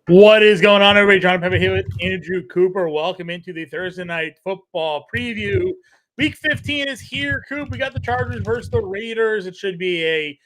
What is going on, everybody? John Impemba here with Andrew Cooper. Welcome into the Thursday Night Football preview. Week 15 is here, Coop. We got the Chargers versus the Raiders. It should be a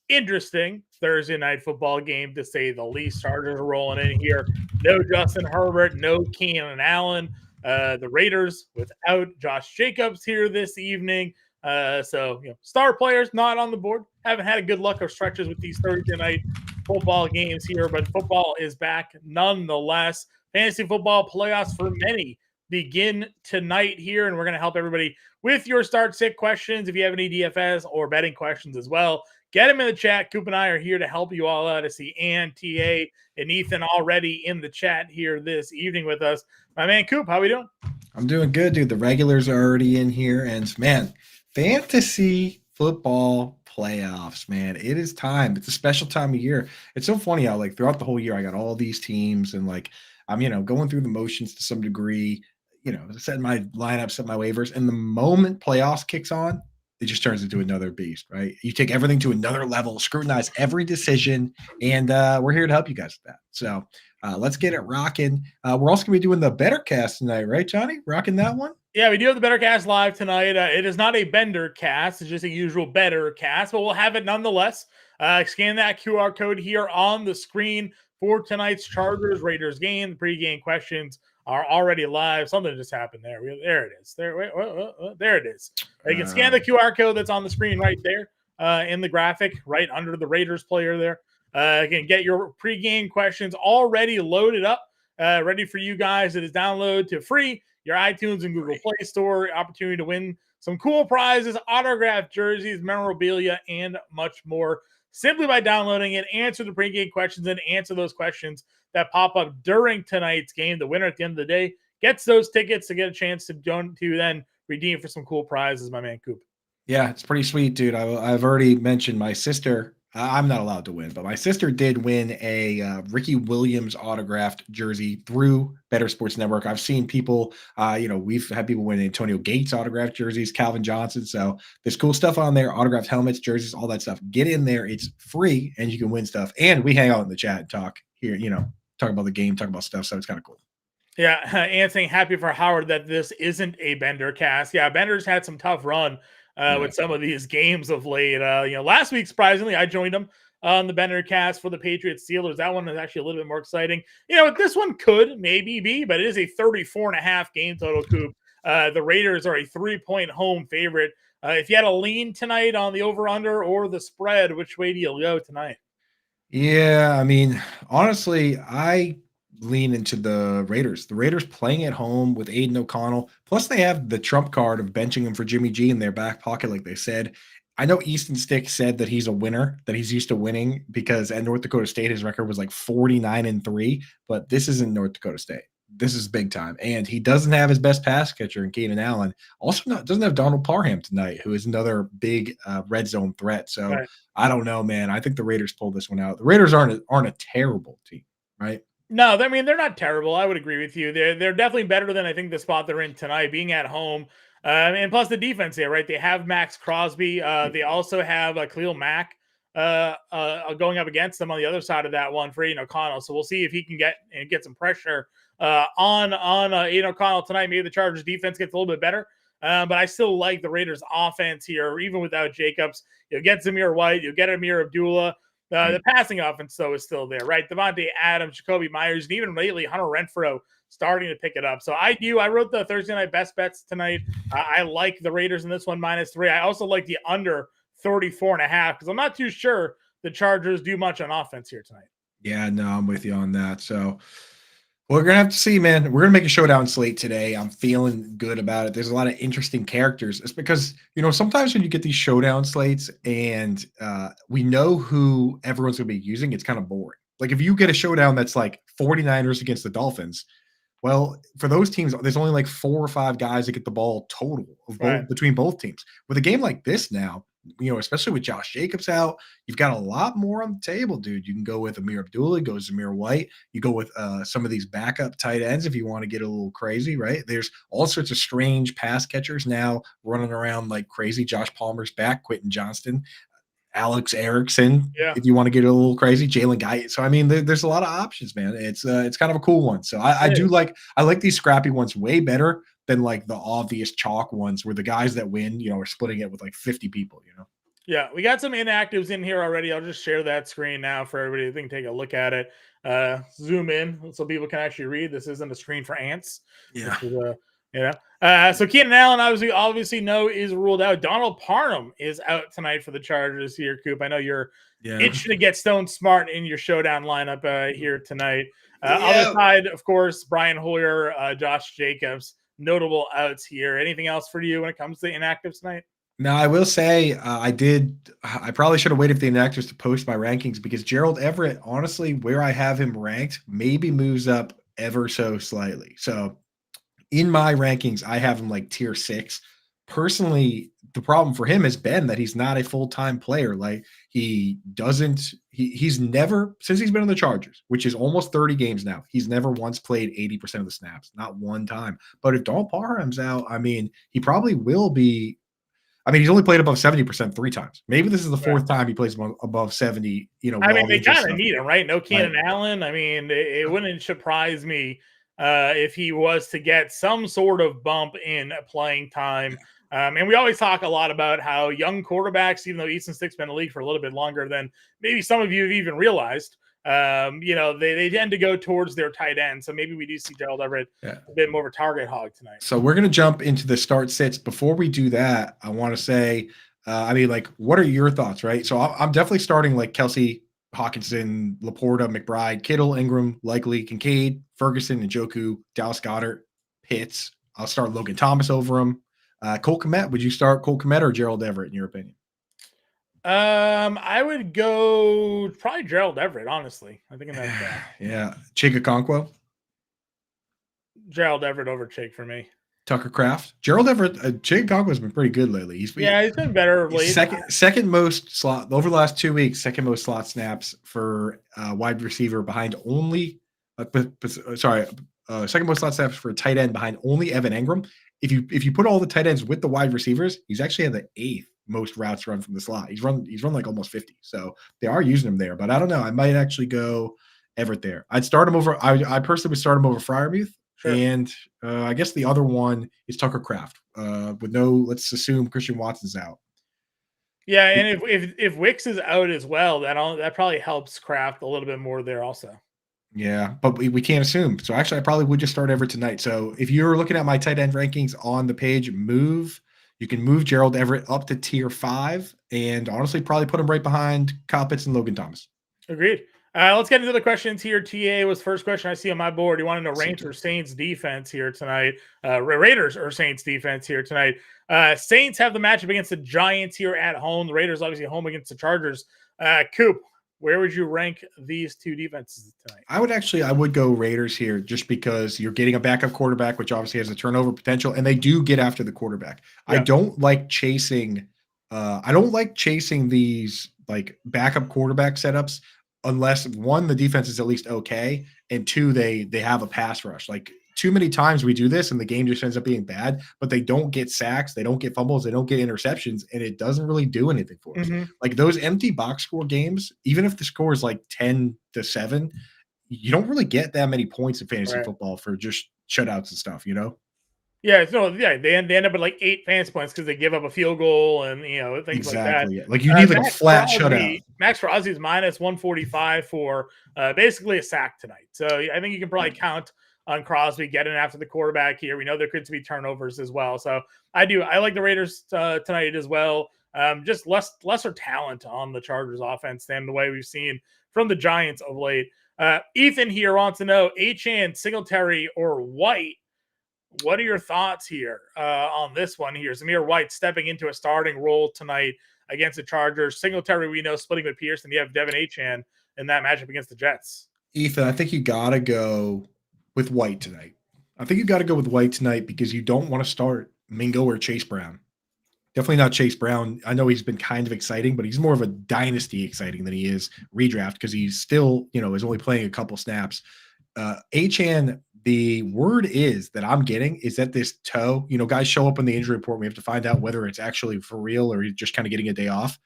interesting Thursday Night Football game, to say the least. Chargers are rolling in here. No Justin Herbert, no Keenan Allen. The Raiders without Josh Jacobs here this evening. Star players not on the board. Haven't had a good luck of stretches with these Thursday night football games here, but football is back nonetheless. Fantasy football playoffs for many begin tonight here, and we're going to help everybody with your start sit questions. If you have any DFS or betting questions as well, get them in the chat. Coop and I are here to help you all out. I see Ann, TA, and Ethan already in the chat here this evening with us. My man Coop, how we doing? I'm doing good, dude. The regulars are already in here, and man, fantasy football playoffs, man. It is time. It's a special time of year. It's so funny how throughout the whole year I got all these teams and I'm going through the motions to some degree, setting my lineup, setting my waivers, and the moment playoffs kicks on, it just turns into another beast, right? You take everything to another level, scrutinize every decision, and we're here to help you guys with that. So let's get it rocking. We're also going to be doing the Better Cast tonight, right, Johnny? Rocking that one? Yeah, we do have the Better Cast live tonight. It is not a Bender cast. It's just a usual Better Cast, but we'll have it nonetheless. Scan that QR code here on the screen for tonight's Chargers Raiders game. The pregame questions are already live. Something just happened there. There it is. There it is. You can scan the QR code that's on the screen right there in the graphic, right under the Raiders player there. You can get your pregame questions already loaded up, ready for you guys. It is download to free your iTunes and Google Play Store. Opportunity to win some cool prizes, autographed jerseys, memorabilia, and much more. Simply by downloading it, answer the pregame questions and answer those questions that pop up during tonight's game. The winner at the end of the day gets those tickets to get a chance to then redeem for some cool prizes, my man Coop. Yeah, it's pretty sweet, dude. I've already mentioned my sister. I'm not allowed to win, but my sister did win a Ricky Williams autographed jersey through Better Sports Network. I've seen people, we've had people win Antonio Gates autographed jerseys, Calvin Johnson. So there's cool stuff on there, autographed helmets, jerseys, all that stuff. Get in there. It's free and you can win stuff. And we hang out in the chat and talk here, talk about the game, talk about stuff. So it's kind of cool. Yeah, and saying happy for Howard that this isn't a Bender cast. Yeah, Bender's had some tough run with some of these games of late. Last week, surprisingly, I joined him on the Bender cast for the Patriots Steelers. That one is actually a little bit more exciting. This one could maybe be, but it is a 34.5 game total, Coop. The Raiders are a 3-point home favorite. If you had a lean tonight on the over-under or the spread, which way do you go tonight? Yeah, I mean, honestly, I lean into the Raiders. The Raiders playing at home with Aiden O'Connell. Plus, they have the trump card of benching him for Jimmy G in their back pocket, like they said. I know Easton Stick said that he's a winner, that he's used to winning because at North Dakota State, his record was like 49-3, but this isn't North Dakota State. This is big time. And he doesn't have his best pass catcher in Keenan Allen. Also doesn't have Donald Parham tonight, who is another big red zone threat. So right. I don't know, man. I think the Raiders pulled this one out. The Raiders aren't a terrible team, right? No, I mean, they're not terrible. I would agree with you. They're definitely better than I think the spot they're in tonight, being at home. And plus the defense there, right? They have Max Crosby. They also have Khalil Mack going up against them on the other side of that one for Aiden O'Connell. So we'll see if he can get some pressure on Aiden O'Connell tonight. Maybe the Chargers defense gets a little bit better. But I still like the Raiders offense here, even without Jacobs. You'll get Zamir White. You'll get Amir Abdullah. The passing offense, though, is still there, right? Devontae Adams, Jacoby Myers, and even lately Hunter Renfrow starting to pick it up. So I wrote the Thursday night best bets tonight. I like the Raiders in this one -3. I also like the under 34.5 because I'm not too sure the Chargers do much on offense here tonight. Yeah, no, I'm with you on that. So we're going to have to see, man. We're going to make a showdown slate today. I'm feeling good about it. There's a lot of interesting characters. It's because, sometimes when you get these showdown slates and we know who everyone's going to be using, it's kind of boring. Like if you get a showdown that's like 49ers against the Dolphins, well, for those teams, there's only like 4 or 5 guys that get the ball total of both, between both teams. With a game like this now, especially with Josh Jacobs out, you've got a lot more on the table, dude. You can go with Amir Abdullah, go Zamir White. You go with some of these backup tight ends if you want to get a little crazy, right? There's all sorts of strange pass catchers now running around like crazy. Josh Palmer's back, Quentin Johnston. Alex Erickson, Yeah. if you want to get a little crazy, Jalen Guy. So I mean, there's a lot of options, man. It's kind of a cool one. So I do like these scrappy ones way better than like the obvious chalk ones where the guys that win, are splitting it with like 50 people. Yeah, we got some inactives in here already. I'll just share that screen now for everybody to take a look at it. Zoom in so people can actually read. This isn't a screen for ants. Yeah. This is so Keenan Allen obviously is ruled out. Donald Parham is out tonight for the Chargers here, Coop. I know you're itching to get Stone Smart in your showdown lineup here tonight. Other side, of course, Brian Hoyer, Josh Jacobs, notable outs here. Anything else for you when it comes to inactives tonight? Now, I will say I probably should have waited for the inactives to post my rankings because Gerald Everett, honestly, where I have him ranked, maybe moves up ever so slightly. So in my rankings, I have him like tier 6. Personally, the problem for him has been that he's not a full-time player. Like he's never, since he's been on the Chargers, which is almost 30 games now, he's never once played 80% of the snaps, not one time. But if Donald Parham's out, I mean, he probably will be. I mean, he's only played above 70% 3 times. Maybe this is the 4th time he plays above 70. I mean, they kind of need him, right? No Keenan Allen. I mean, it wouldn't surprise me if he was to get some sort of bump in playing time. And we always talk a lot about how young quarterbacks, even though Easton Stick's been in the league for a little bit longer than maybe some of you have even realized, they tend to go towards their tight end. So maybe we do see Gerald Everett a bit more of a target hog tonight. So we're going to jump into the start sits. Before we do that, I want to say, what are your thoughts, right? So I'm definitely starting like Kelsey, Hawkinson, Laporta, McBride, Kittle, Ingram, likely Kincaid, Ferguson, Njoku, Dallas Goedert, Pitts. I'll start Logan Thomas over him. Cole Kmet, would you start Cole Kmet or Gerald Everett in your opinion? I would go probably Gerald Everett, honestly. I think that's yeah. Chig Okonkwo? Gerald Everett over Chig for me. Tucker Kraft. Gerald Everett, Chig Okonkwo has been pretty good lately. He's been better lately. Second most slot over the last 2 weeks, second most slot snaps for wide receiver behind only second most slot snaps for a tight end behind only Evan Engram. If you put all the tight ends with the wide receivers, he's actually had the 8th most routes run from the slot. He's run like almost 50. So they are using him there. But I don't know. I might actually go Everett there. I'd start him over. I personally would start him over Freiermuth. Sure. And I guess the other one is Tucker Kraft. Let's assume Christian Watson's out. Yeah, and if Wicks is out as well, that probably helps Kraft a little bit more there also. Yeah, but we can't assume. So actually, I probably would just start Everett tonight. So if you're looking at my tight end rankings on the page, you can move Gerald Everett up to tier 5, and honestly, probably put him right behind Kyle Pitts and Logan Thomas. Agreed. Let's get into the questions here. TA was first question I see on my board. You want to know Rangers or Saints defense here tonight? Raiders or Saints defense here tonight? Saints have the matchup against the Giants here at home. The Raiders obviously home against the Chargers. Coop, where would you rank these two defenses tonight? I would go Raiders here just because you're getting a backup quarterback, which obviously has a turnover potential, and they do get after the quarterback. Yeah. I don't like chasing these like backup quarterback setups unless one, the defense is at least okay, and two, they have a pass rush. Like too many times we do this and the game just ends up being bad, but they don't get sacks, they don't get fumbles, they don't get interceptions, and it doesn't really do anything for us. Like those empty box score games, even if the score is like 10-7, you don't really get that many points in fantasy football for just shutouts and stuff, Yeah, they end up with like 8 fantasy points because they give up a field goal and things like that. Yeah. Like you need like a flat shutout. Max Crosby is minus 145 for basically a sack tonight. So I think you can probably count on Crosby getting after the quarterback here. We know there could be turnovers as well. So I like the Raiders tonight as well. Just lesser talent on the Chargers offense than the way we've seen from the Giants of late. Ethan here wants to know Achane, Singletary, or White. What are your thoughts here on this one here? Zamir White stepping into a starting role tonight against the Chargers. Singletary, we know, splitting with Pearson. You have Devin Achane in that matchup against the Jets. Ethan, I think you got to go with White tonight. Because you don't want to start Mingo or Chase Brown. Definitely not Chase Brown. I know he's been kind of exciting, but he's more of a dynasty exciting than he is redraft because he's still, is only playing a couple snaps. Achane, the word is that I'm getting is that this toe, guys show up in the injury report. We have to find out whether it's actually for real or he's just kind of getting a day off.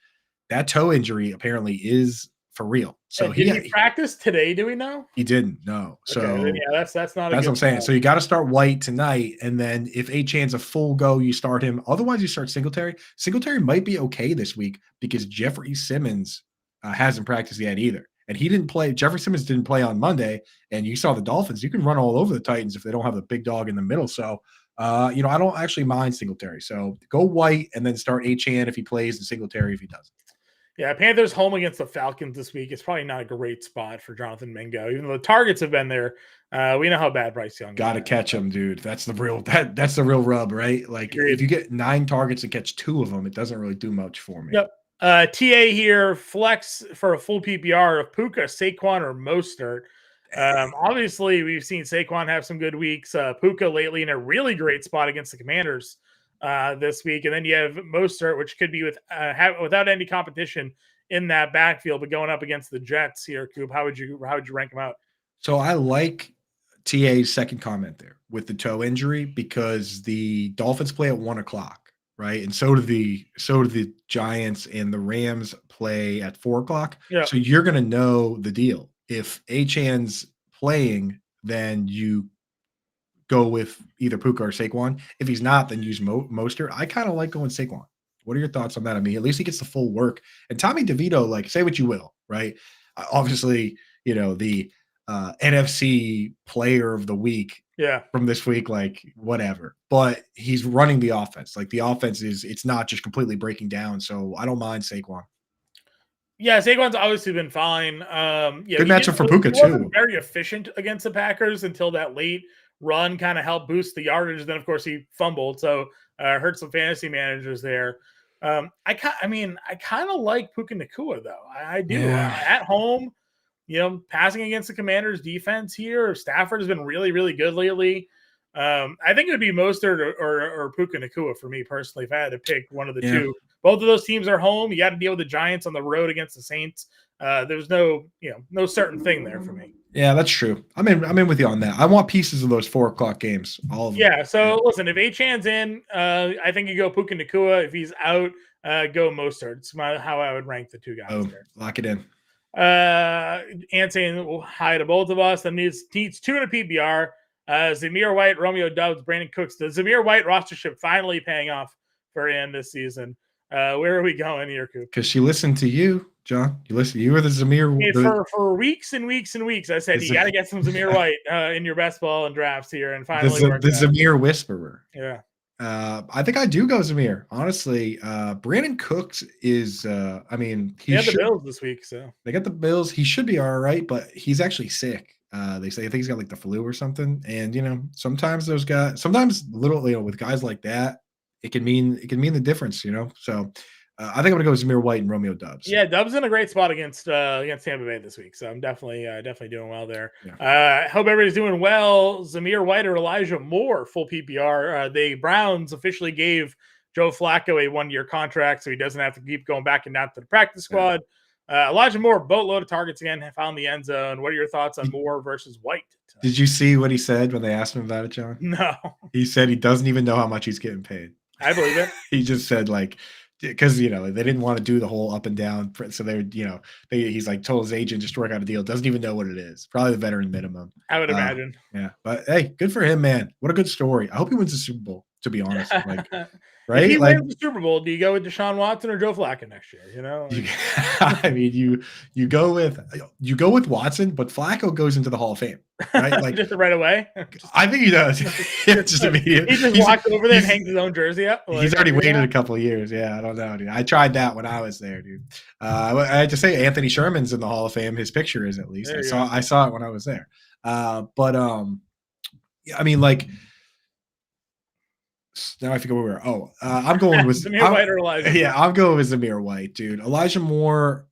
that toe injury apparently is for real. So And did he practice today? Do we know? he didn't. No. Okay, then So yeah, that's not a that's what good I'm saying. sign. So you got to start White tonight, and then if Achane's a full go, you start him. Otherwise, you start Singletary. Singletary might be okay this week because Jeffrey Simmons hasn't practiced yet either, and he didn't play. Jeffrey Simmons didn't play on Monday, and you saw the Dolphins. You can run all over the Titans if they don't have a big dog in the middle. So, I don't actually mind Singletary. So go White and then start Achane if he plays, and Singletary if he doesn't. Yeah, Panthers home against the Falcons this week. It's probably not a great spot for Jonathan Mingo, even though the targets have been there. We know how bad Bryce Young is. Got to catch him, dude. That's the real that's the real rub, right? Like Agreed. if you get 9 targets and catch 2 of them, it doesn't really do much for me. Yep. TA here, flex for a full PPR of Puka, Saquon, or Mostert. Obviously, we've seen Saquon have some good weeks. Puka lately in a really great spot against the Commanders this week, and then you have Mostert, which could be without any competition in that backfield, but going up against the Jets here. Coop, how would you rank him out? So I like TA's second comment there with the toe injury because the Dolphins play at 1:00, right? And so do the Giants, and the Rams play at 4:00. Yeah. So you're gonna know the deal. If Achane's playing, then you go with either Puka or Saquon. If he's not, then use Mostert. I kind of like going Saquon. What are your thoughts on that? I mean, at least he gets the full work. And Tommy DeVito, like, say what you will, right? Obviously, the NFC player of the week from this week, like, whatever. But he's running the offense. Like, the offense it's not just completely breaking down. So I don't mind Saquon. Yeah, Saquon's obviously been fine. Good matchup for Puka, too. Very efficient against the Packers until that late run kind of helped boost the yardage. Then, of course, he fumbled, so hurt some fantasy managers there. I kind of like Puka Nacua, though. I do. Yeah. At home, passing against the Commanders' defense here, Stafford has been really, really good lately. I think it would be Mostert or Puka Nacua for me personally if I had to pick one of the two. Both of those teams are home. You got to deal with the Giants on the road against the Saints. There's no certain thing there for me. Yeah, that's true. I'm in with you on that. I want pieces of those 4:00 games. All of them. Yeah. So listen, if Achane's in, I think you go Puka Nacua. If he's out, go Mostert. It's how I would rank the two guys there. Lock it in. And saying hi to both of us. That needs 2 in a PPR. Zamir White, Romeo Doubs, Brandon Cooks. The Zamir White rostership finally paying off for Ann this season. Where are we going here, Coop? Because she listened to you, John. You were the Zamir. For weeks and weeks and weeks, I said you got to get some Zamir White in your best ball and drafts here, and finally the Zamir whisperer. Yeah. I think I do go Zamir. Honestly, Brandon Cooks is. They have the Bills this week, so they got the Bills. He should be all right, but he's actually sick. They say I think he's got like the flu or something. And sometimes little with guys like that, it can mean the difference. So I think I'm gonna go Zamir White and Romeo Doubs. Yeah, Doubs in a great spot against Tampa Bay this week, so I'm definitely doing well there. Yeah. Hope everybody's doing well. Zamir White or Elijah Moore full PPR. The Browns officially gave Joe Flacco a 1-year contract, so he doesn't have to keep going back and out to the practice squad. Elijah Moore, boatload of targets again, found the end zone. What are your thoughts on Moore versus White? Did you see what he said when they asked him about it, John? No. He said he doesn't even know how much he's getting paid. I believe it. He just said because they didn't want to do the whole up and down, so they would he's like told his agent just to work out a deal. Doesn't even know what it is. Probably the veteran minimum. I would imagine. Yeah, but hey, good for him, man. What a good story. I hope he wins the Super Bowl. To be honest, right? If he wins the Super Bowl, do you go with Deshaun Watson or Joe Flacco next year? You go with Watson, but Flacco goes into the Hall of Fame, right? Just right away. I think he does. Just immediately. He just walks over there and hangs his own jersey up. He's already waited a couple of years. Yeah, I don't know, dude. I tried that when I was there, dude. I had to say Anthony Sherman's in the Hall of Fame. His picture is at least. I saw it when I was there. Now I forget where we were. I'm going with Zamir White or Elijah. Yeah, I'm going with Zamir White, dude. Elijah Moore,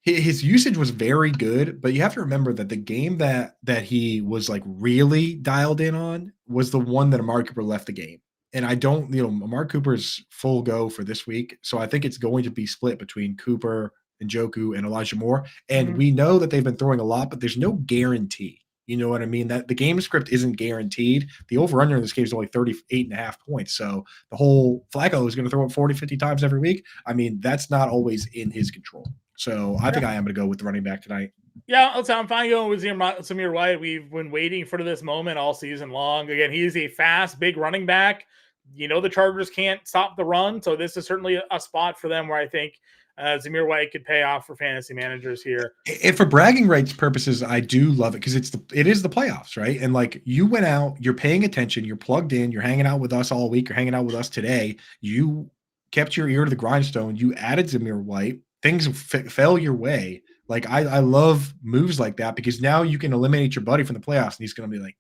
his usage was very good, but you have to remember that the game that he was really dialed in on was the one that Amari Cooper left the game. And I don't, Amari Cooper's full go for this week, so I think it's going to be split between Cooper, Njoku, and Elijah Moore. And we know that they've been throwing a lot, but there's no guarantee. You know what I mean? That the game script isn't guaranteed. The over-under in this game is only 38.5 points. So the whole Flacco is going to throw it 40, 50 times every week. I mean, that's not always in his control. So I think I am going to go with the running back tonight. Yeah, I'm fine going with Zamir White. We've been waiting for this moment all season long. Again, he's a fast, big running back. You know the Chargers can't stop the run, so this is certainly a spot for them where I think Zamir White could pay off for fantasy managers here. And for bragging rights purposes, I do love it because it is the playoffs, right? And like you went out, you're paying attention, you're plugged in, you're hanging out with us all week, you're hanging out with us today. You kept your ear to the grindstone. You added Zamir White. Things fell your way. Like I love moves like that because now you can eliminate your buddy from the playoffs, and he's going to be like,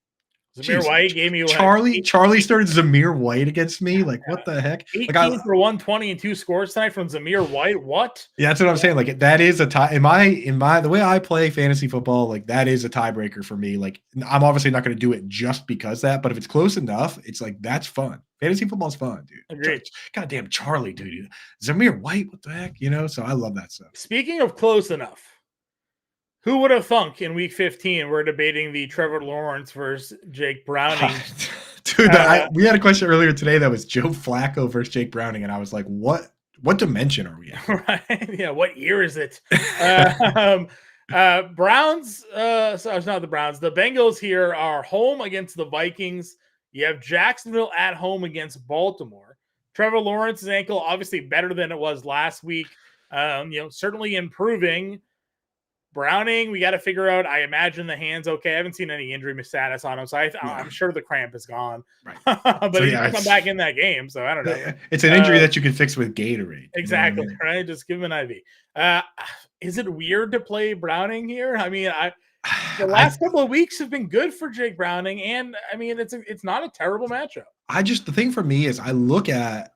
Zamir White gave me Charlie started Zamir White against me. Like, what the heck? 18 for 120 and 2 scores tonight from Zamir White. What? Yeah, that's what I'm saying. Like, that is a tie. In my the way I play fantasy football, like that is a tiebreaker for me. Like, I'm obviously not going to do it just because that, but if it's close enough, it's like that's fun. Fantasy football's fun, dude. Agreed. Goddamn Charlie, dude. Zamir White, what the heck? You know, so I love that stuff. Speaking of close enough. Who would have thunk in week 15 we're debating the Trevor Lawrence versus Jake Browning? Dude, we had a question earlier today that was Joe Flacco versus Jake Browning, and I was like, what dimension are we in? Right? Yeah, what year is it? Browns, so it's not the Browns. The Bengals here are home against the Vikings. You have Jacksonville at home against Baltimore. Trevor Lawrence's ankle, obviously better than it was last week. Certainly improving. Browning, we got to figure out. I imagine the hand's okay. I haven't seen any injury status on him, so I'm sure the cramp is gone. Right. But he's going to come back in that game, so I don't know. It's an injury that you can fix with Gatorade. Exactly, you know what I mean? Right? Just give him an IV. Is it weird to play Browning here? I mean, the last couple of weeks have been good for Jake Browning, and I mean, it's not a terrible matchup. The thing for me is I look at,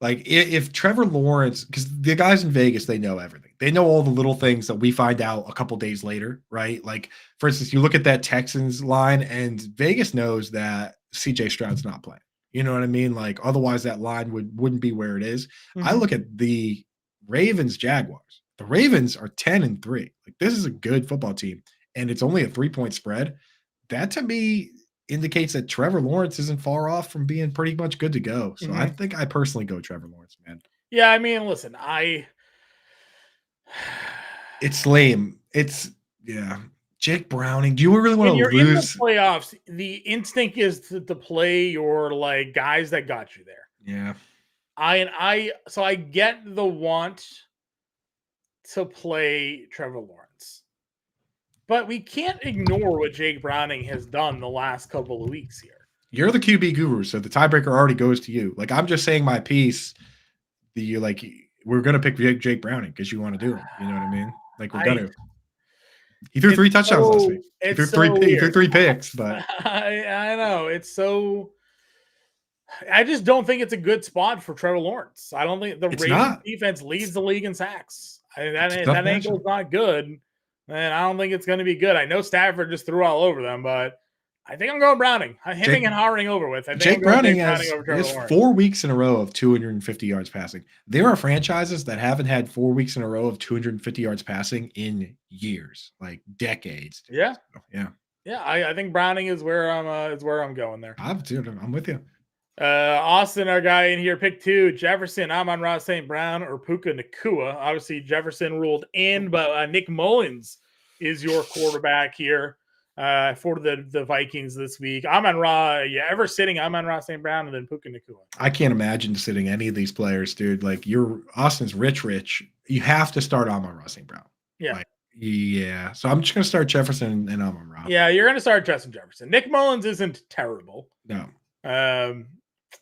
like, if Trevor Lawrence, because the guys in Vegas, they know everything. They know all the little things that we find out a couple days later, right? Like, for instance, you look at that Texans line, and Vegas knows that CJ Stroud's not playing. You know what I mean? Like, otherwise that line wouldn't be where it is. Mm-hmm. I look at the Ravens Jaguars. The Ravens are 10-3. Like, this is a good football team, and it's only a 3-point spread. That to me indicates that Trevor Lawrence isn't far off from being pretty much good to go. So I think I personally go Trevor Lawrence, man. Yeah, I mean, listen, it's lame. Jake Browning. Do you really want to lose? In the playoffs, the instinct is to play your like guys that got you there. Yeah. So I get the want to play Trevor Lawrence. But we can't ignore what Jake Browning has done the last couple of weeks here. You're the QB guru, so the tiebreaker already goes to you. Like, I'm just saying my piece. We're going to pick Jake Browning because you want to do it. You know what I mean? Like, we're going to. He threw 3 touchdowns last week. He threw 3 picks, but. I know. It's so. I just don't think it's a good spot for Trevor Lawrence. I don't think the Ravens defense leads the league in sacks. That ankle is not good. And I don't think it's going to be good. I know Stafford just threw all over them, but I think I'm going Browning. Hemming and hawing over with. Jake Browning has 4 weeks in a row of 250 yards passing. There are franchises that haven't had 4 weeks in a row of 250 yards passing in years, like decades. Yeah. So, yeah. Yeah, I think Browning is where I'm going there. I'm with you. Austin, our guy in here, pick 2, Jefferson, Amon-Ra St. Brown, or Puka Nacua. Obviously, Jefferson ruled in, but Nick Mullins is your quarterback here for the Vikings this week. Amon-Ra, you ever sitting Amon-Ra St. Brown and then Puka Nacua? I can't imagine sitting any of these players, dude. Like, Austin's rich. You have to start Amon-Ra St. Brown. Yeah. Yeah. So I'm just going to start Jefferson and Amon-Ra. Yeah, you're going to start Justin Jefferson. Nick Mullins isn't terrible. No.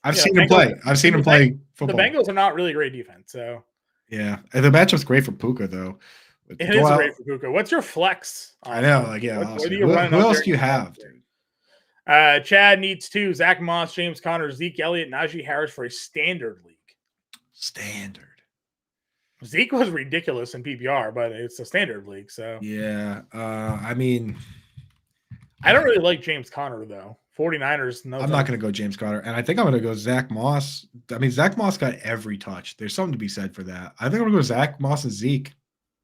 I've seen him play. I've seen him play football. The Bengals are not really great defense, so yeah. And the matchup's great for Puka, though. It is great for Puka. What's your flex? I know, like who else do you have, dude? Chad needs 2: Zach Moss, James Conner, Zeke Elliott, Najee Harris for a standard league. Standard. Zeke was ridiculous in PPR, but it's a standard league, so yeah. I mean, I don't really like James Conner though. 49ers. No, I'm not going to go James Conner, and I think I'm going to go Zach Moss. I mean, Zach Moss got every touch. There's something to be said for that. I think I'm going to go Zach Moss and Zeke.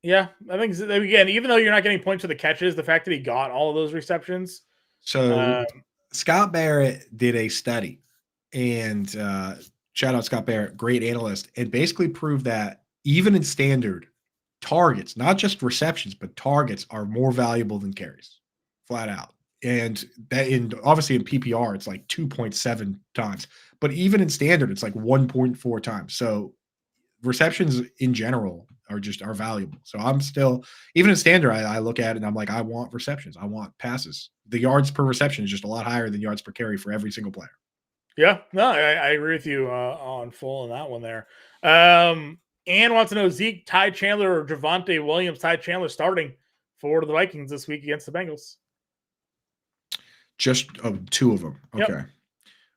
Yeah, I think again, even though you're not getting points for the catches, the fact that he got all of those receptions. So Scott Barrett did a study, and shout out Scott Barrett, great analyst, and basically proved that even in standard, targets, not just receptions, but targets are more valuable than carries, flat out. And that obviously in PPR, it's like 2.7 times, but even in standard, it's like 1.4 times. So receptions in general are valuable. So I'm still, even in standard, I look at it and I'm like, I want receptions, I want passes. The yards per reception is just a lot higher than yards per carry for every single player. Yeah, no, I agree with you on full on that one there. Ann wants to know Zeke, Ty Chandler, or Javonte Williams. Ty Chandler starting for the Vikings this week against the Bengals. Just two of them. Yep. Okay.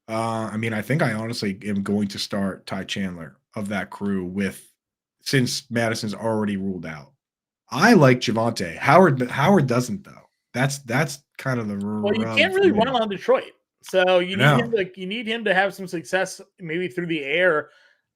I mean, I think I honestly am going to start Ty Chandler of that crew since Madison's already ruled out. I like Javonte. Howard doesn't though. That's kind of the Well, you rub can't for really me. run on Detroit, so you No. need him to have some success maybe through the air.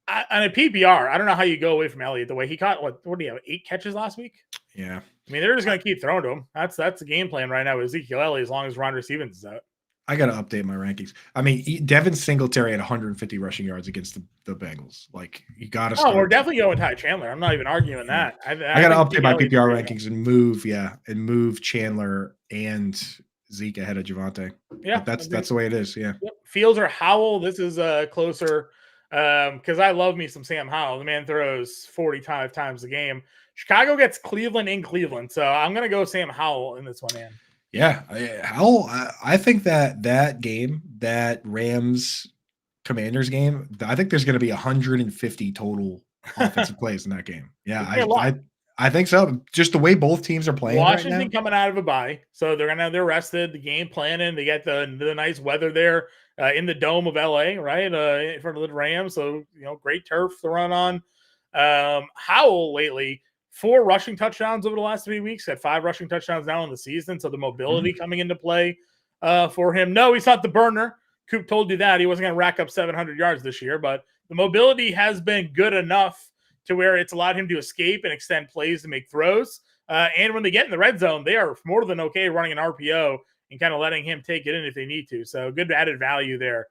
On a PPR, I don't know how you go away from Elliott the way he caught. What do you have? 8 catches last week. Yeah. I mean, they're just going to keep throwing to him. That's the game plan right now with Ezekiel Elliott as long as Ron Stevens is out. I got to update my rankings. I mean, Devin Singletary had 150 rushing yards against the Bengals. Like, you got to start. Oh, we're definitely going with Ty Chandler. I'm not even arguing that. I got to update my PPR rankings and move Chandler and Zeke ahead of Javonte. Yeah, but that's the way it is. Yeah. Yep. Fields or Howell. This is closer because I love me some Sam Howell. The man throws 45 times a game. Chicago gets Cleveland in Cleveland, so I'm going to go Sam Howell in this one, man. Yeah, Howell. I think that game, that Rams Commanders game, I think there's going to be 150 total offensive plays in that game. Yeah, I think so. Just the way both teams are playing. Washington right now. Coming out of a bye, so they're gonna have their rested. The game planning. They get the nice weather there in the dome of LA, right in front of the Rams. So great turf to run on. Howell lately 4 rushing touchdowns over the last 3 weeks. Had 5 rushing touchdowns now in the season. So the mobility coming into play for him. No, he's not the burner. Coop told you that he wasn't going to rack up 700 yards this year, but the mobility has been good enough to where it's allowed him to escape and extend plays to make throws. And when they get in the red zone, they are more than okay running an RPO and kind of letting him take it in if they need to. So good added value there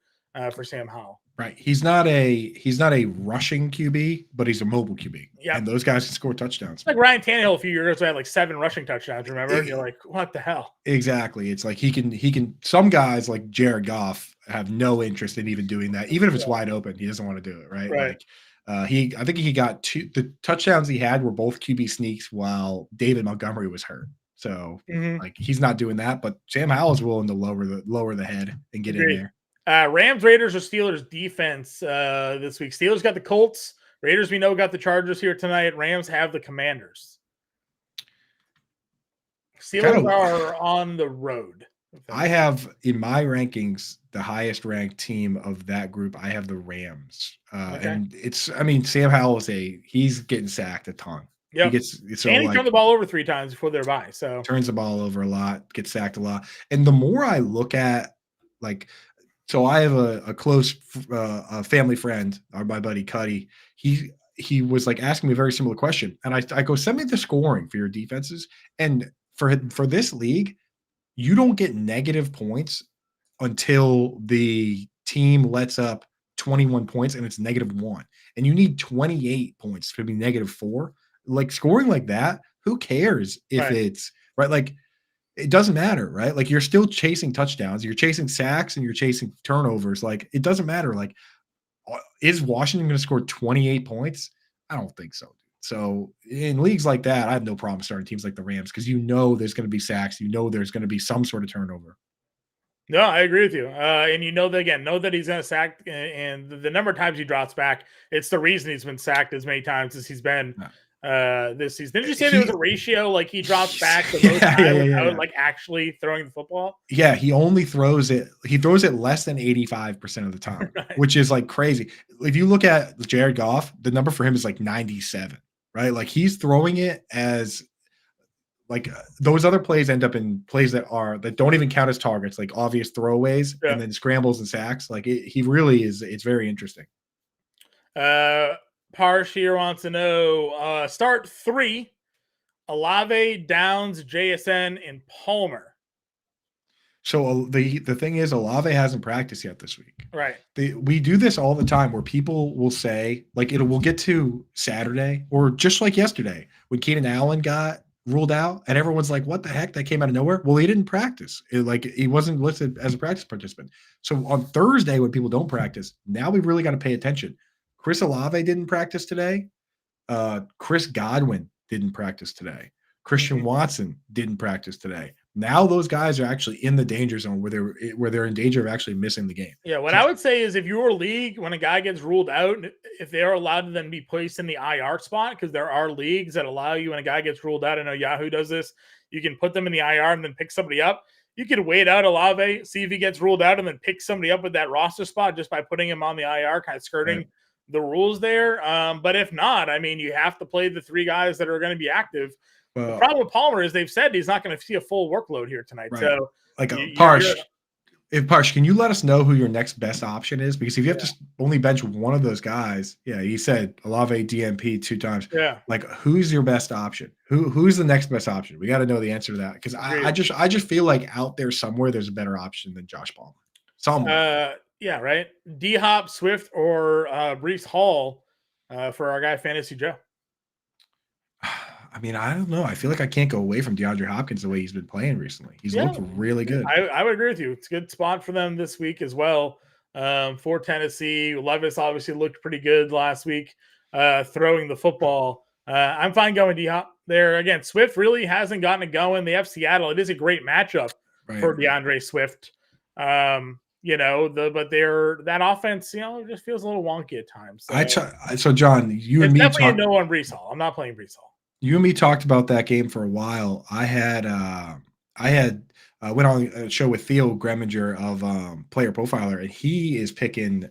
for Sam Howell. Right. He's not a rushing QB, but he's a mobile QB. Yeah. And those guys can score touchdowns. It's like Ryan Tannehill a few years ago had like 7 rushing touchdowns, remember? And you're like, what the hell? Exactly. It's like he can some guys like Jared Goff have no interest in even doing that. Even if it's wide open, he doesn't want to do it, right? Right. Like I think he got the touchdowns he had were both QB sneaks while David Montgomery was hurt. So like he's not doing that, but Sam Howell is willing to lower the head and get in there. Rams, Raiders, or Steelers defense this week. Steelers got the Colts. Raiders, we know, got the Chargers here tonight. Rams have the Commanders. Steelers are on the road. I have in my rankings the highest ranked team of that group. I have the Rams, and Sam Howell he's getting sacked a ton. Yeah, and he turned the ball over 3 times before their bye. So turns the ball over a lot, gets sacked a lot. And the more I look at so I have a close family friend, my buddy Cuddy. He was like asking me a very similar question, and I go, send me the scoring for your defenses. And for this league, you don't get negative points until the team lets up 21 points and it's -1. And you need 28 points to be -4. Like scoring like that, who cares if it's right? Like it doesn't matter, right? Like you're still chasing touchdowns, you're chasing sacks, and you're chasing turnovers. Like it doesn't matter. Like, is Washington going to score 28 points? I don't think so. So in leagues like that, I have no problem starting teams like the Rams because there's going to be sacks, there's going to be some sort of turnover. No, I agree with you. And know that he's going to sack, and the number of times he drops back, it's the reason he's been sacked as many times as he's been this season. Didn't you say there was a ratio like he drops back the most time without like actually throwing the football? Yeah, he only throws it. He throws it less than 85% of the time, which is like crazy. If you look at Jared Goff, the number for him is like 97, right? Like he's throwing it as like those other plays end up in plays that don't even count as targets, like obvious throwaways and then scrambles and sacks. Like he really is. It's very interesting. Parsh here wants to know start 3 Olave, Downs, JSN, and Palmer. So the thing is, Olave hasn't practiced yet this week. Right. We do this all the time where people will say, like, we'll get to Saturday or just like yesterday when Keenan Allen got ruled out and everyone's like, what the heck? That came out of nowhere. Well, he didn't practice. He wasn't listed as a practice participant. So on Thursday, when people don't practice, now we really got to pay attention. Chris Olave didn't practice today. Chris Godwin didn't practice today. Christian Watson didn't practice today. Now those guys are actually in the danger zone where they're in danger of actually missing the game. Yeah, what I would say is if your league, when a guy gets ruled out, if they're allowed to then be placed in the IR spot, because there are leagues that allow you when a guy gets ruled out, I know Yahoo does this, you can put them in the IR and then pick somebody up. You could wait out Olave, see if he gets ruled out, and then pick somebody up with that roster spot just by putting him on the IR, kind of skirting the rules there. But if not, I mean, you have to play the 3 guys that are going to be active. The problem with Palmer is they've said he's not going to see a full workload here tonight. Right. So, like Parsh, can you let us know who your next best option is? Because if you have to only bench one of those guys, he said Olave DMP 2 times. Yeah, like who's your best option? Who's the next best option? We got to know the answer to that because I just feel like out there somewhere there's a better option than Josh Palmer. Somewhere. Yeah, right. D Hop, Swift, or Breece Hall for our guy Fantasy Joe. I mean, I don't know. I feel like I can't go away from DeAndre Hopkins the way he's been playing recently. He's looked really good. I would agree with you. It's a good spot for them this week as well. For Tennessee, Levis obviously looked pretty good last week throwing the football. I'm fine going D-Hop there. Again, Swift really hasn't gotten it going. They have Seattle. It is a great matchup for DeAndre Swift. But that offense, just feels a little wonky at times. So John, you and me definitely a no on Breece Hall. I'm not playing Breece Hall. You and me talked about that game for a while. I went on a show with Theo Greminger of Player Profiler, and he is picking the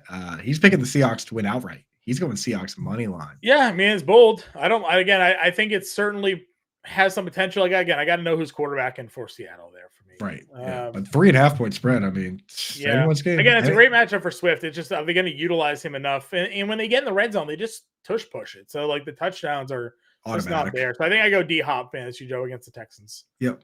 Seahawks to win outright. He's going Seahawks money line. Yeah, I mean, it's bold. I think it certainly has some potential. I got to know who's quarterbacking for Seattle there for me. Right. But 3.5 point spread. I mean, anyone's game. Again, it's a great matchup for Swift. It's just, are they going to utilize him enough? And when they get in the red zone, they just push it. So like the touchdowns are just not there. So I think I go D-Hop Fantasy Joe against the Texans. Yep.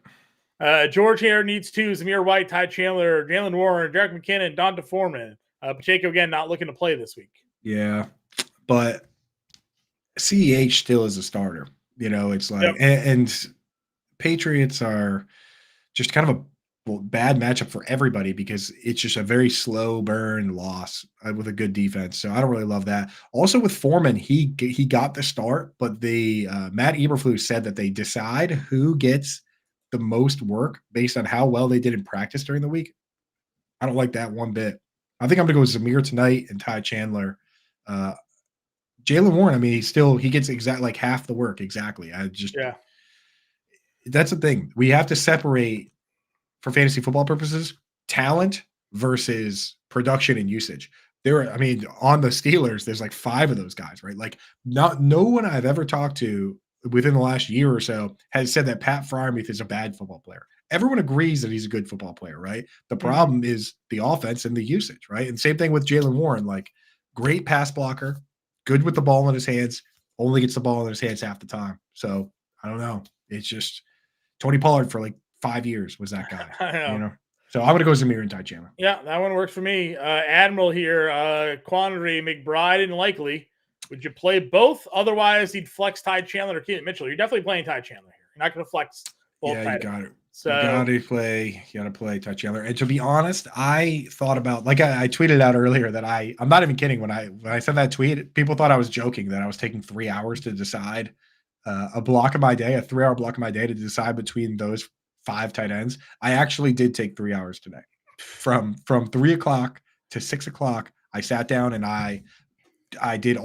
George here needs 2. Zamir White, Ty Chandler, Jalen Warren, Derek McKinnon, Donta Foreman. Pacheco again not looking to play this week. Yeah, but CEH still is a starter. It's like and Patriots are just kind of a bad matchup for everybody because it's just a very slow burn loss with a good defense. So I don't really love that. Also with Foreman, he got the start, but the Matt Eberflus said that they decide who gets the most work based on how well they did in practice during the week. I don't like that one bit. I think I'm going to go Zamir tonight and Ty Chandler. Jalen Warren, I mean, he gets like half the work. Exactly. That's the thing. We have to separate for fantasy football purposes, talent versus production and usage. On the Steelers, there's like 5 of those guys, right? Like no one I've ever talked to within the last year or so has said that Pat Freiermuth is a bad football player. Everyone agrees that he's a good football player, right? The problem is the offense and the usage, right? And same thing with Jalen Warren, like great pass blocker, good with the ball in his hands, only gets the ball in his hands half the time. So I don't know. It's just Tony Pollard for like 5 years was that guy. I know. So I'm going to go Zamir and Ty Chandler. Yeah, that one works for me. Admiral here, Quandary, McBride, and Likely. Would you play both? Otherwise, he'd flex Ty Chandler or Keaton Mitchell. You're definitely playing Ty Chandler here. You're not going to flex both. Yeah, you got it. So you got to play Ty Chandler. And to be honest, I thought about, like I tweeted out earlier that I'm not even kidding. When I sent that tweet, people thought I was joking that I was taking 3 hours to decide a 3-hour block of my day to decide between those 5 tight ends. I actually did take 3 hours today. From 3 o'clock to 6 o'clock, I sat down and I did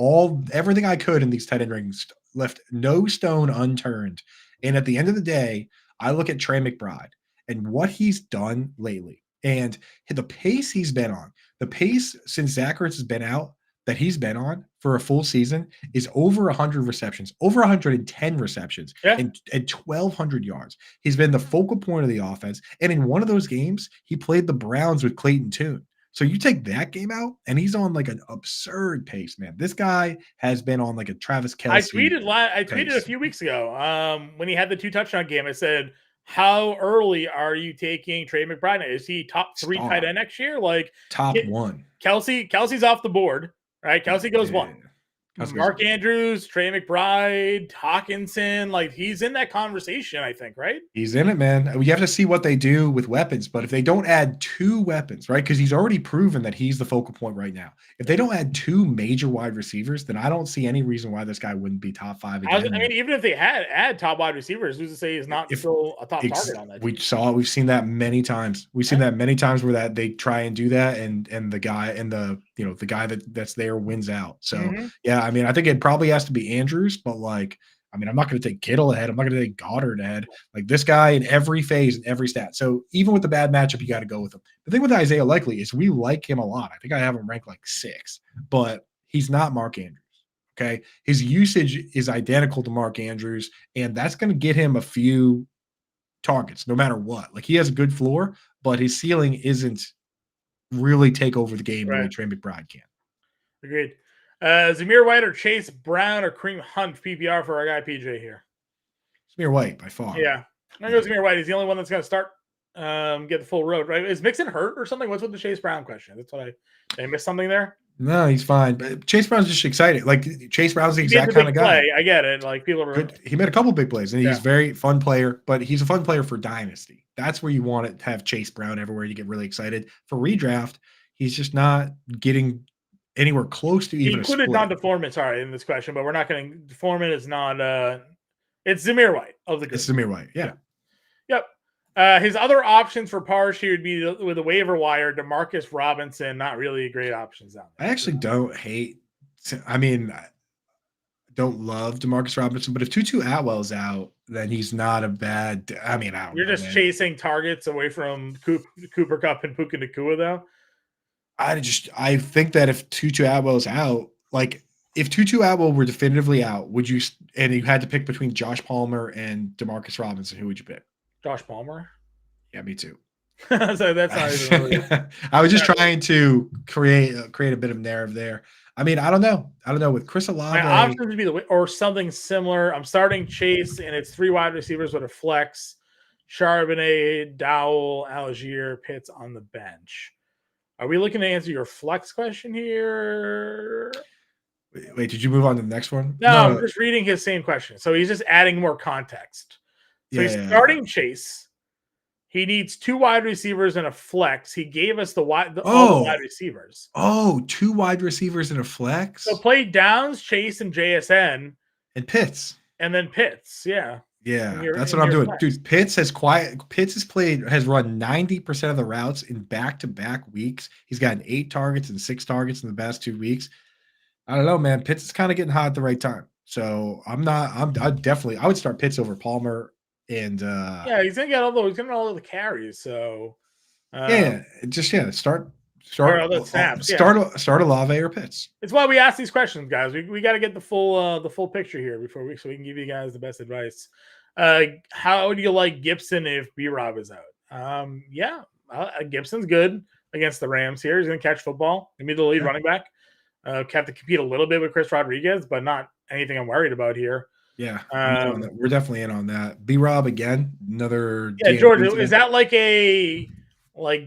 everything I could in these tight end rings, left no stone unturned. And at the end of the day, I look at Trey McBride and what he's done lately and the pace he's been on, the pace since Zach Ertz has been out that he's been on for a full season is over 100 receptions, over 110 receptions and 1,200 yards. He's been the focal point of the offense. And in one of those games, he played the Browns with Clayton Tune. So you take that game out, and he's on like an absurd pace, man. This guy has been on like a Travis Kelce I tweeted a pace. few weeks ago when he had the 2 touchdown game. I said, "How early are you taking Trey McBride? Is he top 3 tight Star, end next year?" Like top one. Kelsey's off the board, right? Kelsey goes Yeah. 1. Mark Andrews, Trey McBride, Hawkinson, like he's in that conversation, I think, right? He's in it, man. We have to see what they do with weapons, but if they don't add 2 weapons, right? Because he's already proven that he's the focal point right now. If they don't add 2 major wide receivers, then I don't see any reason why this guy wouldn't be top 5 again. I mean, even if they add top wide receivers, who's to say he's not still a top target on that team? We've seen that many times. We've seen that many times where that they try and do that, and the guy the guy that's there wins out. So yeah, I mean, I think it probably has to be Andrews, but like, I mean, I'm not going to take Kittle ahead. I'm not going to take Goddard ahead. Like this guy in every phase, in every stat. So even with the bad matchup, you got to go with him. The thing with Isaiah Likely is we like him a lot. I think I have him ranked like 6, but he's not Mark Andrews. Okay. His usage is identical to Mark Andrews, and that's going to get him a few targets no matter what. Like he has a good floor, but his ceiling isn't really take over the game the way Trey McBride can. Agreed. Zamir White or Chase Brown or Kareem Hunt PPR for our guy PJ here? Zamir White by far. Yeah. I'm going to go Zamir White. He's the only one that's going to start, get the full road, right? Is Mixon hurt or something? What's with the Chase Brown question? That's what did I miss something there? No, he's fine. But Chase Brown's just excited. Like Chase Brown's the exact kind of guy. I get it. Like people are he made a couple big plays, and he's a very fun player, but he's a fun player for Dynasty. That's where you want to have Chase Brown everywhere. You get really excited. For redraft, he's just not getting anywhere close to even a split. He included Donta Foreman, in this question, but we're not going to. Foreman is not. It's Zamir White of the group. It's Zamir White, yeah. Yep. His other options for Parsh here would be with a waiver wire. Demarcus Robinson, not really great options out there. I actually don't hate. I mean, I don't love Demarcus Robinson, but if Tutu Atwell's out, then he's not a bad. I mean, You're just chasing targets away from Cooper Kupp and Puka Nacua, though. I think that if Tutu Atwell's out, like if Tutu Atwell were definitively out, would you? And you had to pick between Josh Palmer and Demarcus Robinson, who would you pick? Josh Palmer. Yeah, me too. So that's not even really. I was just trying to create a bit of narrative there. I mean, I don't know with Chris Olave. My options would be or something similar. I'm starting Chase, and it's 3 wide receivers with a flex: Charbonnet, Dowell, Algier, Pitts on the bench. Are we looking to answer your flex question here? Wait, did you move on to the next one? No, I'm just reading his same question. So he's just adding more context. So he's starting Chase. He needs 2 wide receivers and a flex. He gave us all the wide receivers. Oh, 2 wide receivers and a flex? So play Downs, Chase, and JSN. And Pitts. And then Pitts, yeah. Yeah, that's what I'm doing. Dude, Pitts has run 90% of the routes in back-to-back weeks. He's gotten 8 targets and 6 targets in the past 2 weeks. I don't know, man. Pitts is kind of getting hot at the right time. So I would start Pitts over Palmer. And he's gonna get all the carries. So start snaps. Start Olave or Pitts. It's why we ask these questions, guys. We got to get the full picture here so we can give you guys the best advice. How do you like Gibson if B-Rob is out? Gibson's good against the Rams here. He's gonna catch football. Gonna be the lead running back. Have to compete a little bit with Chris Rodriguez, but not anything I'm worried about here. Yeah, we're definitely in on that. B-Rob again, another. Yeah, George, is that like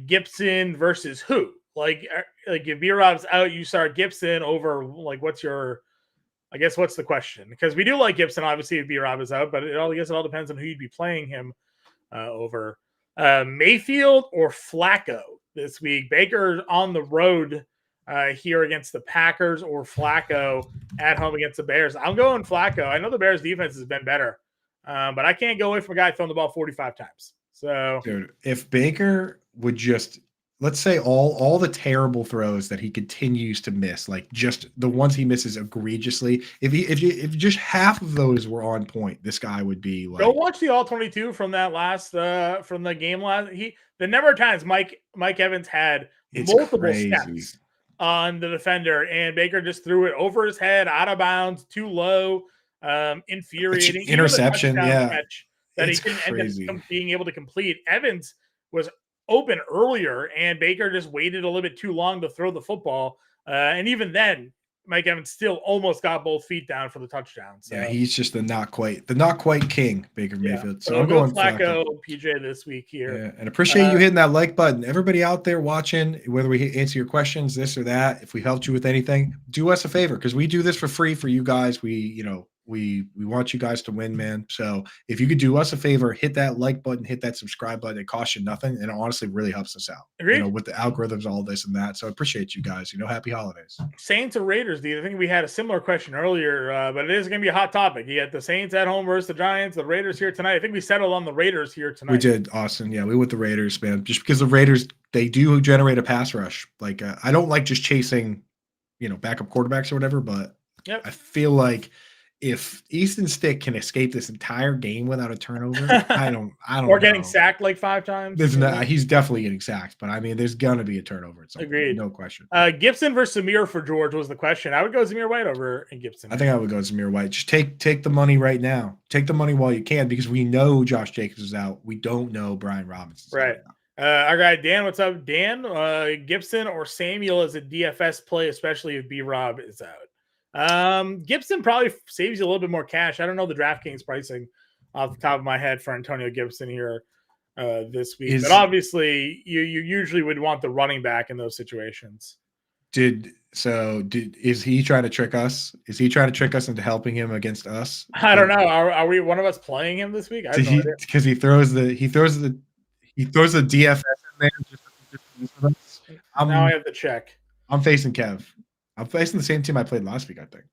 Gibson versus who? Like if B-Rob's out, you start Gibson over what's the question? Because we do like Gibson, obviously, if B-Rob is out, but I guess it all depends on who you'd be playing him over. Mayfield or Flacco this week. Baker on the road here against the Packers, or Flacco at home against the Bears. I'm going Flacco. I know the Bears defense has been better, but I can't go away from a guy throwing the ball 45 times. So, dude, if Baker would just, let's say all the terrible throws that he continues to miss, like just the ones he misses egregiously, if just half of those were on point, this guy would be like. Go watch the all 22 from that from the game last. The number of times Mike Evans had multiple steps on the defender, and Baker just threw it over his head, out of bounds, too low, infuriating. Interception, that he didn't end up being able to complete. Evans was open earlier, and Baker just waited a little bit too long to throw the football. And even then, Mike Evans still almost got both feet down for the touchdown. So Yeah, he's just the not quite king, Baker Mayfield. So I'm go going Flacco, PJ this week here. Yeah, and appreciate you hitting that like button. Everybody out there watching, whether we answer your questions, this or that, if we helped you with anything, do us a favor because we do this for free for you guys. We want you guys to win, man. So if you could do us a favor, hit that like button, hit that subscribe button. It costs you nothing, and it honestly really helps us out. Agreed. With the algorithms, all this and that. So I appreciate you guys. Happy holidays. Saints or Raiders, dude? I think we had a similar question earlier, but it is going to be a hot topic. You got the Saints at home versus the Giants, the Raiders here tonight. I think we settled on the Raiders here tonight. We did, Austin. Yeah, we went the Raiders, man. Just because the Raiders, they do generate a pass rush. Like I don't like just chasing, backup quarterbacks or whatever, but I feel like if Easton Stick can escape this entire game without a turnover, I don't or getting sacked like 5 times. He's definitely getting sacked, but I mean, there's gonna be a turnover. Agreed, no question. Gibson versus Zamir for George was the question. I would go Zamir White over in Gibson. I think I would go Zamir White. Just take the money right now. Take the money while you can because we know Josh Jacobs is out. We don't know Brian Robinson. Right. Our guy Dan, what's up, Dan? Gibson or Samuel as a DFS play, especially if B-Rob is out. Gibson probably saves you a little bit more cash. I don't know the DraftKings pricing off the top of my head for Antonio Gibson here this week, but obviously you usually would want the running back in those situations. Is he trying to trick us? Is he trying to trick us into helping him against us? I don't know. Are we one of us playing him this week? Because he throws the DFS in there. Now I have to check. I'm facing Kev. I'm facing the same team I played last week, I think.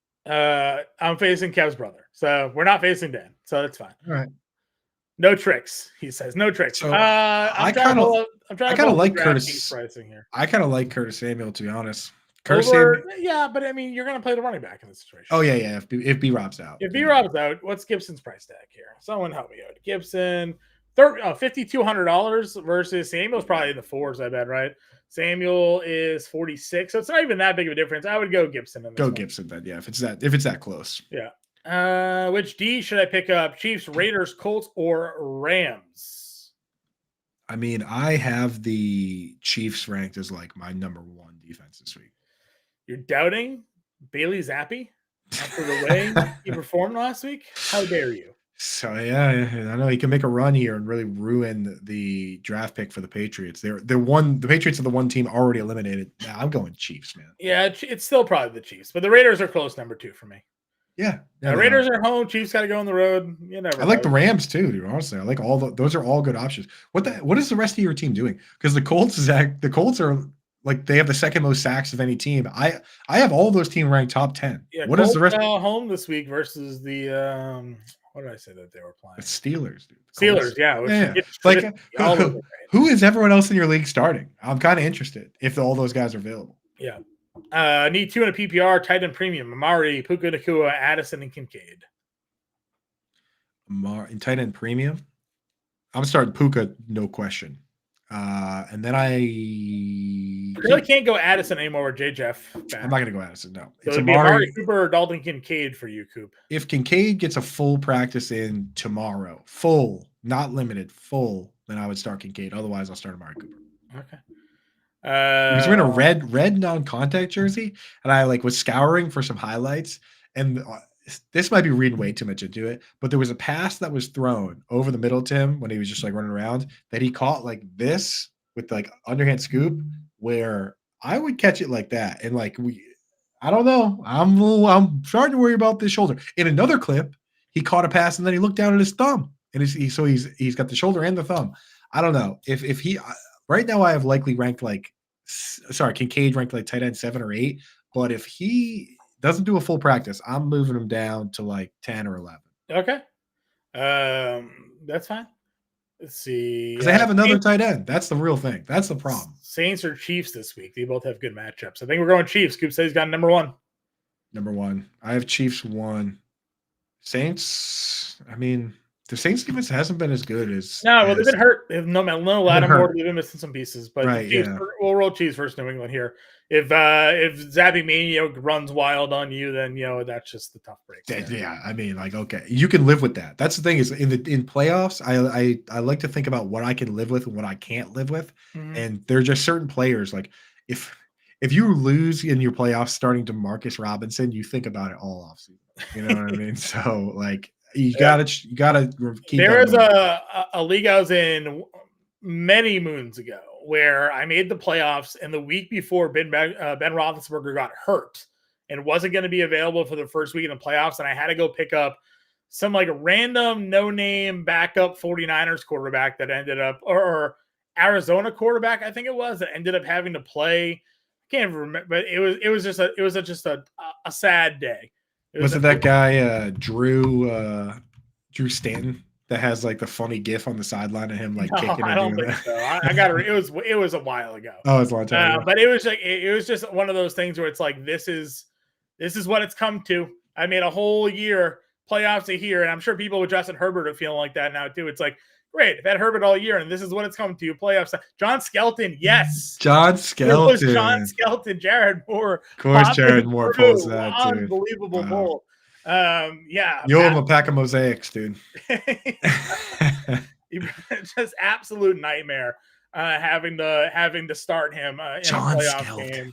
I'm facing Kev's brother. So we're not facing Dan. So that's fine. All right. No tricks, he says. No tricks. So I kind of like Curtis pricing here. I kind of like Curtis Samuel, to be honest. Yeah, but I mean, you're going to play the running back in this situation. Oh, yeah. If B-Rob's out. If B-Rob's out, what's Gibson's price tag here? Someone help me out. Gibson, $5,200 versus Samuel's probably in the 4s, I bet, right? Samuel is 46, so it's not even that big of a difference. I would go Gibson. Gibson then, yeah. If it's that close, yeah. Which D should I pick up? Chiefs, Raiders, Colts, or Rams? I mean, I have the Chiefs ranked as like my number 1 defense this week. You're doubting Bailey Zappi after the way he performed last week? How dare you? So yeah, I know he can make a run here and really ruin the draft pick for the Patriots. The Patriots are the one team already eliminated. Now I'm going Chiefs, man. Yeah, it's still probably the Chiefs, but the Raiders are close number 2 for me. Yeah, Raiders are home. Chiefs got to go on the road. I like the Rams too, dude. Honestly, I like those are all good options. What is the rest of your team doing? Because the Colts are like they have the second most sacks of any team. I have all those teams ranked top 10. Yeah, what is the rest? Home this week versus the what did I say that they were playing? The Steelers, dude. Steelers, yeah. Like who is everyone else in your league starting? I'm kind of interested if all those guys are available. Yeah. Need 2 in a PPR, tight end premium. Amari, Puka Nacua, Addison, and Kincaid. In tight end premium? I'm starting Puka, no question. And then I really can't go Addison anymore with J. Jeff back. I'm not going to go Addison, no. So it'd be Amari Cooper or Dalton Kincaid for you, Coop. If Kincaid gets a full practice in tomorrow, full, not limited, full, then I would start Kincaid. Otherwise, I'll start Amari Cooper. Okay. Because we're in a red non-contact jersey, and I was scouring for some highlights, and this might be reading way too much into it, but there was a pass that was thrown over the middle to him when he was just running around that he caught like this with underhand scoop, where I would catch it like that, and I don't know, I'm starting to worry about this shoulder. In another clip, he caught a pass and then he looked down at his thumb, and he's got the shoulder and the thumb. I don't know if he. Right now, I have likely ranked Kincaid ranked tight end 7 or 8. But if he doesn't do a full practice, I'm moving him down to 10 or 11. Okay. That's fine. Let's see. Because they have another tight end. That's the real thing. That's the problem. Saints or Chiefs this week. They both have good matchups. I think we're going Chiefs. Coop says he's got number 1. Number 1. I have Chiefs 1. Saints, I mean, the Saints defense hasn't been as good as. No, well, they've been hurt. They have no Lattimore. They've been missing some pieces. But right, the Chiefs, we'll roll Chiefs versus New England here. If Zappy Mania runs wild on you, then that's just the tough break. Yeah, I mean, like, okay, you can live with that. That's the thing is in playoffs, I like to think about what I can live with and what I can't live with, and there are just certain players like if you lose in your playoffs starting to Marcus Robinson, you think about it all offseason. You know what I mean? So like. You gotta keep. There is a league I was in many moons ago where I made the playoffs, and the week before Ben Roethlisberger got hurt and wasn't going to be available for the first week in the playoffs, and I had to go pick up some like random no-name backup 49ers quarterback that ended up, or Arizona quarterback, I think it was, that ended up having to play. I can't remember, but it was just a sad day. Was it that guy Drew Stanton that has like the funny GIF on the sideline of him like kicking? I don't think so. I got it. It was a while ago. Oh, it's a long time ago. But it was like it was just one of those things where it's like this is what it's come to. I made a whole year playoffs a year, and I'm sure people with Justin Herbert are feeling like that now too. It's like, great, I've had Herbert all year, and this is what it's come to. Playoffs. John Skelton, yes. John Skelton. It was John Skelton, Jared Moore. Of course, Jared Moore pulls that, dude. Unbelievable pull. Yeah. You owe him a pack of mosaics, dude. Just absolute nightmare having to start him in John a playoff Skelton.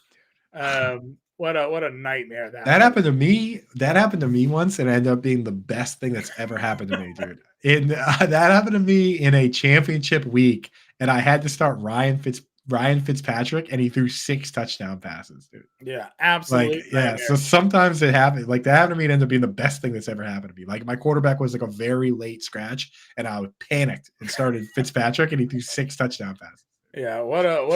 game. What a nightmare that happened to me. That happened to me once, and it ended up being the best thing that's ever happened to me, dude. That happened to me in a championship week, and I had to start Ryan Fitzpatrick, and he threw 6 touchdown passes, dude. Yeah, absolutely. Like, yeah, so sometimes it happened. Like that happened to me, it ended up being the best thing that's ever happened to me. Like my quarterback was like a very late scratch, and I panicked and started Fitzpatrick, and he threw 6 touchdown passes. Yeah, what a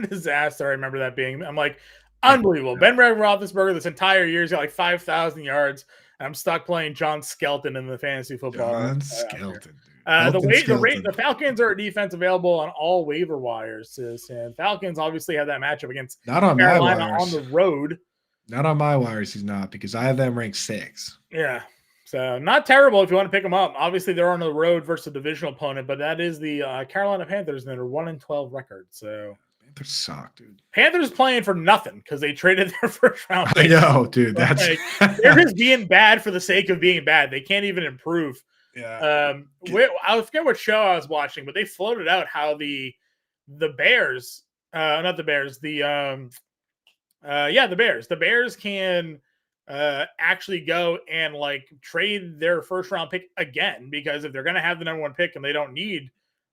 disaster! I remember that being. I'm like, unbelievable. Ben Roethlisberger this entire year, he's got like 5,000 yards. I'm stuck playing John Skelton in the fantasy football. John Skelton. The Falcons are defense available on all waiver wires. And Falcons obviously have that matchup against Carolina on the road. Not on my wires, he's not, because I have them ranked 6. Yeah. So not terrible if you want to pick them up. Obviously, they're on the road versus a divisional opponent, but that is the Carolina Panthers, and they're 1-12 record. So Panthers suck, dude. Panthers playing for nothing because they traded their first round pick. I know, dude. That's they're just being bad for the sake of being bad. They can't even improve. Yeah. I forget what show I was watching, but they floated out how the Bears, not the Bears, the Bears can actually go and like trade their first round pick again, because if they're going to have the number 1 pick and they don't need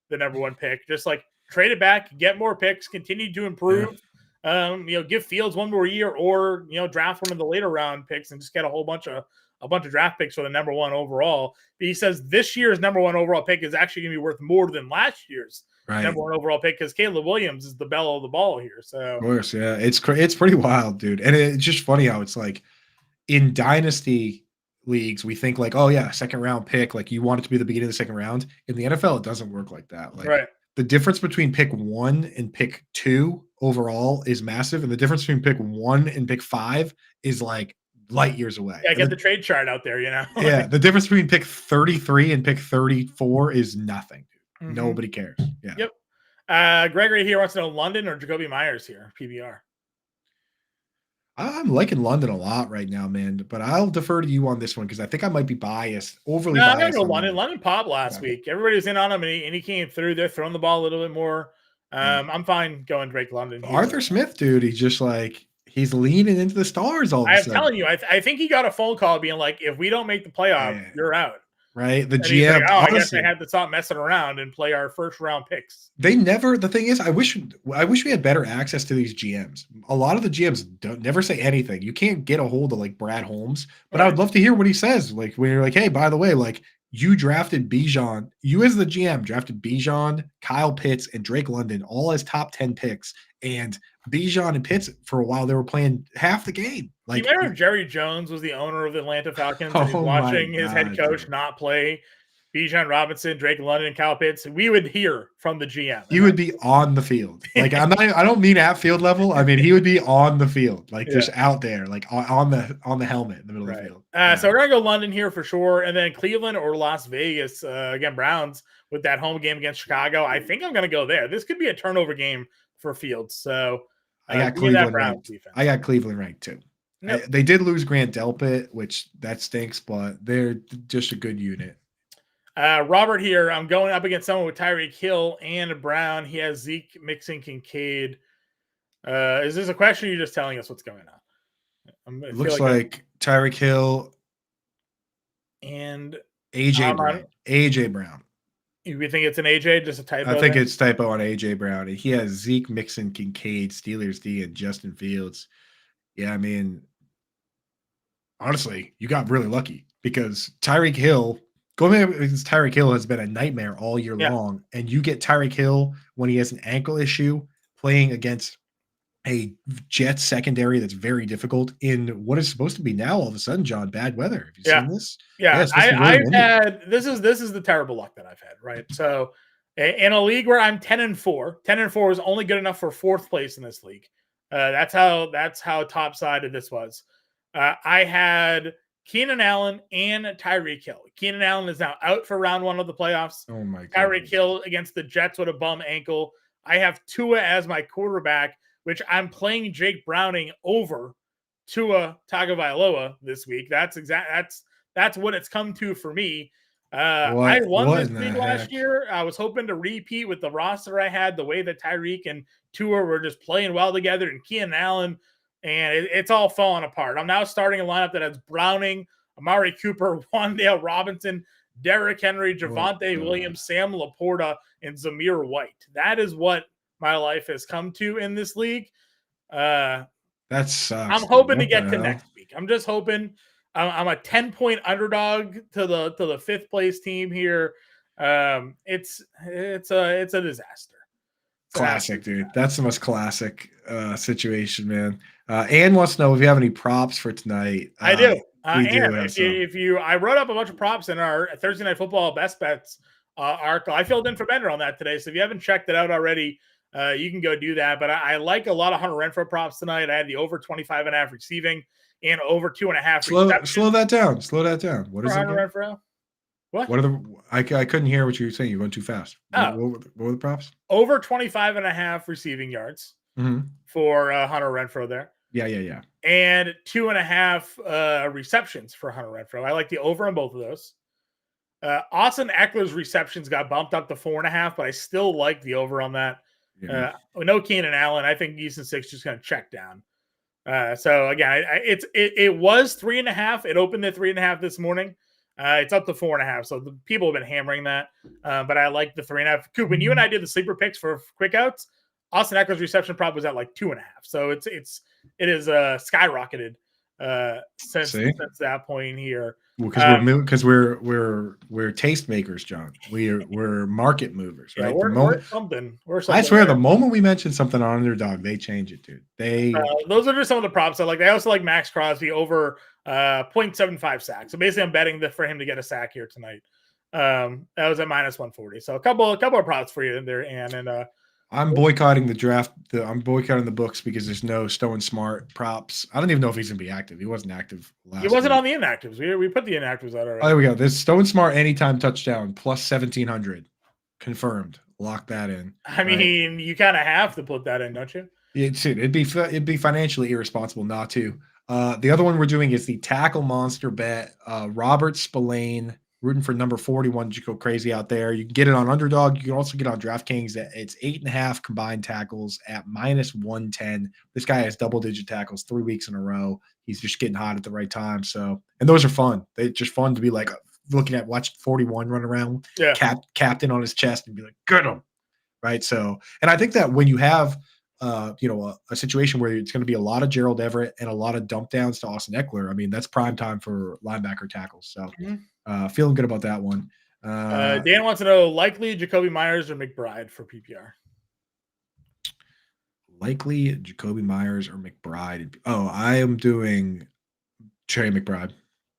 the number 1 pick, just like trade it back, get more picks, continue to improve. Give Fields 1 more year, or draft one of the later round picks and just get a bunch of draft picks for the number 1 overall. But he says this year's number 1 overall pick is actually going to be worth more than last year's number 1 overall pick, because Caleb Williams is the belle of the ball here. So of course, yeah, it's pretty wild, dude. And it's just funny how it's like in dynasty leagues we think like, oh yeah, second round pick, like you want it to be the beginning of the second round. In the NFL, it doesn't work like that. Like right. The difference between pick 1 and pick 2 overall is massive, and the difference between pick 1 and pick 5 is like light years away. Yeah, get the trade chart out there, Yeah, the difference between pick 33 and pick 34 is nothing. Mm-hmm. Nobody cares. Yeah. Yep. Gregory here wants to know London or Jacoby Myers here, PBR. I'm liking London a lot right now, man, but I'll defer to you on this one because I think I might be overly biased. I'm going to go London. London popped last week. Everybody was in on him, and he came through. They're throwing the ball a little bit more. I'm fine going Drake London. Arthur Smith, dude, he's just like, he's leaning into the stars all of a sudden. I'm telling you, I think he got a phone call being like, if we don't make the playoff, you're out. Right. The GM. Like, I guess I had to stop messing around and play our first round picks. The thing is, I wish we had better access to these GMs. A lot of the GMs never say anything. You can't get a hold of like Brad Holmes, but I would love to hear what he says. Like when you're like, hey, by the way, like you drafted Bijan, you as the GM drafted Bijan, Kyle Pitts, and Drake London all as top 10 picks. And Bijan and Pitts, for a while, they were playing half the game. Like, you remember Jerry Jones was the owner of the Atlanta Falcons, and he's watching his head coach not play Bijan Robinson, Drake London, Kyle Pitts, we would hear from the GM. He would be on the field. Like I don't mean at field level. I mean he would be on the field, like just out there, like on the helmet in the middle of the field. So we're gonna go London here for sure, and then Cleveland or Las Vegas. Again, Browns with that home game against Chicago. I think I'm gonna go there. This could be a turnover game for Fields. So I got Cleveland ranked. I got Cleveland ranked too. Nope. They did lose Grant Delpit, which that stinks, but they're just a good unit. Robert here. I'm going up against someone with Tyreek Hill and Brown. He has Zeke, Mixon, Kincaid. Is this a question? Or are you just telling us what's going on? It looks like Tyreek Hill and AJ Brown. AJ Brown. You think it's an AJ? Just a typo? I think it's typo on AJ Brown. He has Zeke, Mixon, Kincaid, Steelers D, and Justin Fields. Yeah, I mean, honestly, you got really lucky because Tyreek Hill. Going against Tyreek Hill has been a nightmare all year long, and you get Tyreek Hill when he has an ankle issue playing against a Jets secondary that's very difficult in what is supposed to be now all of a sudden, John, bad weather. Have you seen this? Yeah, I've had this is the terrible luck that I've had, right? So in a league where I'm 10-4, 10-4 is only good enough for fourth place in this league. That's how top-sided this was. I had Keenan Allen and Tyreek Hill. Keenan Allen is now out for round 1 of the playoffs. Oh my God. Tyreek Hill against the Jets with a bum ankle. I have Tua as my quarterback, which I'm playing Jake Browning over Tua Tagovailoa this week. That's what it's come to for me. I won this league last year. I was hoping to repeat with the roster I had, the way that Tyreek and Tua were just playing well together, and Keenan Allen. And it's all falling apart. I'm now starting a lineup that has Browning, Amari Cooper, Wan'Dale Robinson, Derrick Henry, Javonte Williams, Sam Laporta, and Zamir White. That is what my life has come to in this league. That sucks. I'm hoping to get to next week. I'm just hoping. I'm a 10-point underdog to the fifth place team here. It's a disaster. Classic, dude. That's the most classic situation, man. Ann wants to know if you have any props for tonight. I do. I wrote up a bunch of props in our Thursday Night Football Best Bets article. I filled in for Bender on that today. So if you haven't checked it out already, you can go do that. But I like a lot of Hunter Renfrow props tonight. I had the over 25.5 receiving and over 2.5. Slow that down. What is Hunter Renfrow? What are the? I couldn't hear what you were saying. You're going too fast. What were the props? Over 25.5 receiving yards for Hunter Renfrow there. Yeah. And 2.5 receptions for Hunter Renfrow. I like the over on both of those. Austin Eckler's receptions got bumped up to 4.5, but I still like the over on that. Yeah. No Keenan Allen. I think Easton 6 just going to check down. So again, it was 3.5. It opened at 3.5 this morning. It's up to 4.5. So the people have been hammering that. But I like the 3.5. Coop, when you and I did the sleeper picks for quick outs, Austin Eckler's reception prop was at like 2.5. So it is skyrocketed since that point here. Because we're tastemakers, John. We're market movers, right? We're something. I swear, the moment we mention something on Underdog, they change it, dude. Those are just some of the props I like. I also like Max Crosby over 0.75 sacks. So basically, I'm betting for him to get a sack here tonight. That was at -140. So a couple of props for you in there, and I'm boycotting the draft. I'm boycotting the books because there's no Stone Smart props. I don't even know if he's gonna be active. He wasn't active last. He wasn't on the inactives. We put the inactives out already. Oh, there we go. There's Stone Smart anytime touchdown plus 1,700 confirmed. Lock that in. I mean, you kind of have to put that in, don't you? Yeah, it'd be financially irresponsible not to. The other one we're doing is the tackle monster bet. Robert Spillane. Rooting for number 41 to go crazy out there. You can get it on Underdog. You can also get on DraftKings. It's 8.5 combined tackles at -110. This guy has double-digit tackles 3 weeks in a row. He's just getting hot at the right time. So, and those are fun. They're just fun to be like watch 41 run around, captain on his chest, and be like, "Get him!" Right. So, and I think that when you have a situation where it's going to be a lot of Gerald Everett and a lot of dump downs to Austin Eckler, I mean, that's prime time for linebacker tackles. So feeling good about that one. Dan wants to know likely Jacoby Myers or McBride for PPR. Likely Jacoby Myers or McBride. Oh, I am doing Trey McBride.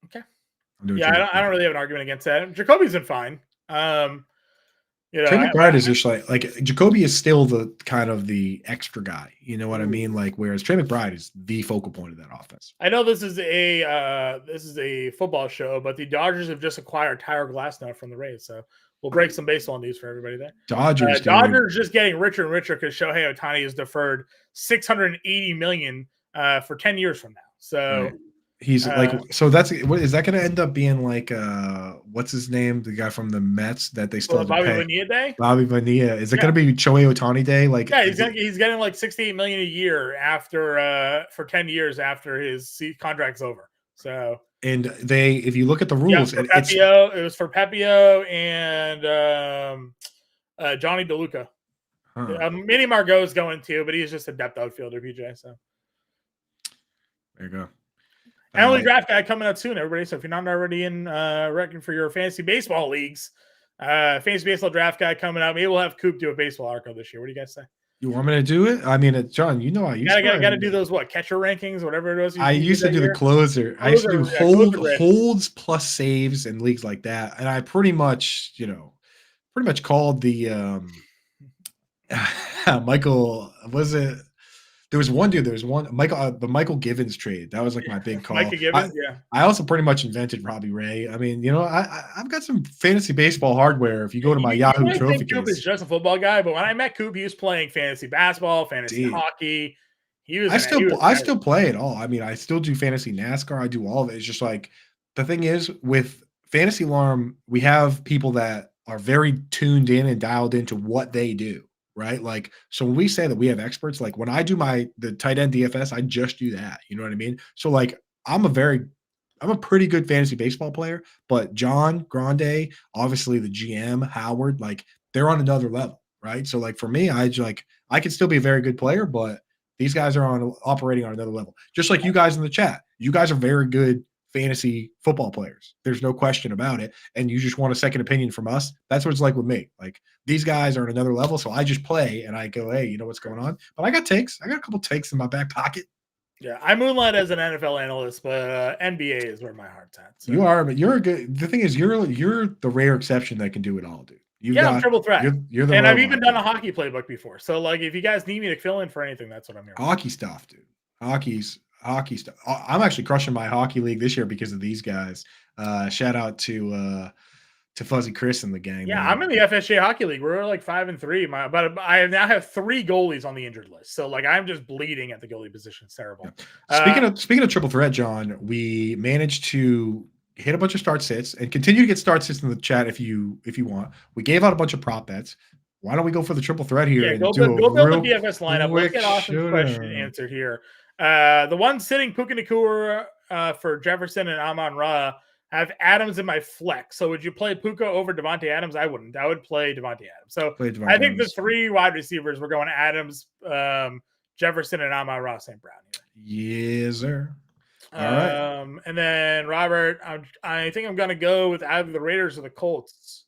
Okay. Yeah, I don't really have an argument against that. Jacoby's been fine. Trey McBride is just like Jacoby is still the kind of the extra guy. You know what I mean? Like, whereas Trey McBride is the focal point of that offense. I know this is a football show, but the Dodgers have just acquired Tyler Glasnow from the Rays, so we'll break some baseball news for everybody there. Dodgers just getting richer and richer because Shohei Ohtani has deferred $680 million for 10 years from now. So. Right. He's so that's what is that going to end up being like? What's his name? The guy from the Mets that they still have to Bobby pay. Bonilla Day. Bobby Bonilla. Is it going to be Shohei Ohtani Day? Like, yeah, he's getting like $68 million a year after for 10 years after his contract's over. So and if you look at the rules, it was for Pepio and Johnny DeLuca. Manny Margot is going too, but he's just a depth outfielder, PJ. So there you go. Only draft guy coming out soon, everybody. So if you're not already in reckoning for your fantasy baseball leagues, fantasy baseball draft guy coming out. Maybe we'll have Coop do a baseball arco this year. What do you guys say? You want me to do it? I mean, John, you know I used got to do those catcher rankings, whatever it was. I used to do the closer. I used to do holds plus saves and leagues like that, and I pretty much called the Michael. Was it? There was one dude. There was one the Michael Givens trade. That was like my big call. Michael Givens, yeah. I also pretty much invented Robbie Ray. I mean, I've got some fantasy baseball hardware. If you go to my Yahoo trophy case, Coop is just a football guy. But when I met Coop, he was playing fantasy basketball, fantasy hockey. I still play it all. I mean, I still do fantasy NASCAR. I do all of it. It's just like the thing is with Fantasy Alarm, we have people that are very tuned in and dialed into what they do. Right. Like, so when we say that we have experts, like when I do the tight end DFS, I just do that. You know what I mean? So like, I'm a pretty good fantasy baseball player, but John Grande, obviously the GM, Howard, like they're on another level. Right. So like for me, I can still be a very good player, but these guys are operating on another level. Just like you guys in the chat, you guys are very good fantasy football players. There's no question about it. And you just want a second opinion from us. That's what it's like with me. Like these guys are at another level. So I just play and I go, hey, you know what's going on? But I got takes. I got a couple takes in my back pocket. Yeah. I moonlight as an NFL analyst, but NBA is where my heart's at. So. You are, but you're a good. The thing is, you're the rare exception that can do it all, dude. I'm triple threat. You're the and I've even done a hockey playbook before. So like if you guys need me to fill in for anything, that's what I'm here. Hockey stuff, dude. Hockey stuff. I'm actually crushing my hockey league this year because of these guys. Shout out to Fuzzy Chris and the gang. Yeah, man. I'm in the FSJ hockey league. We're like 5-3. But I now have 3 goalies on the injured list. So like I'm just bleeding at the goalie position. It's terrible. Yeah. Speaking of triple threat, John, we managed to hit a bunch of start sits and continue to get start sits in the chat if you want. We gave out a bunch of prop bets. Why don't we go for the triple threat here? Yeah, go build the DFS lineup. Let's get Austin's question answered here. The one sitting Puka Nacua for Jefferson and Amon-Ra have Adams in my flex. So would you play Puka over Devontae Adams? I wouldn't. I would play Devontae Adams. So I think the 3 wide receivers we're going Adams, Jefferson, and Amon-Ra St. Brown here. Yes, sir. All right. And then Robert, I think I'm going to go with either the Raiders or the Colts.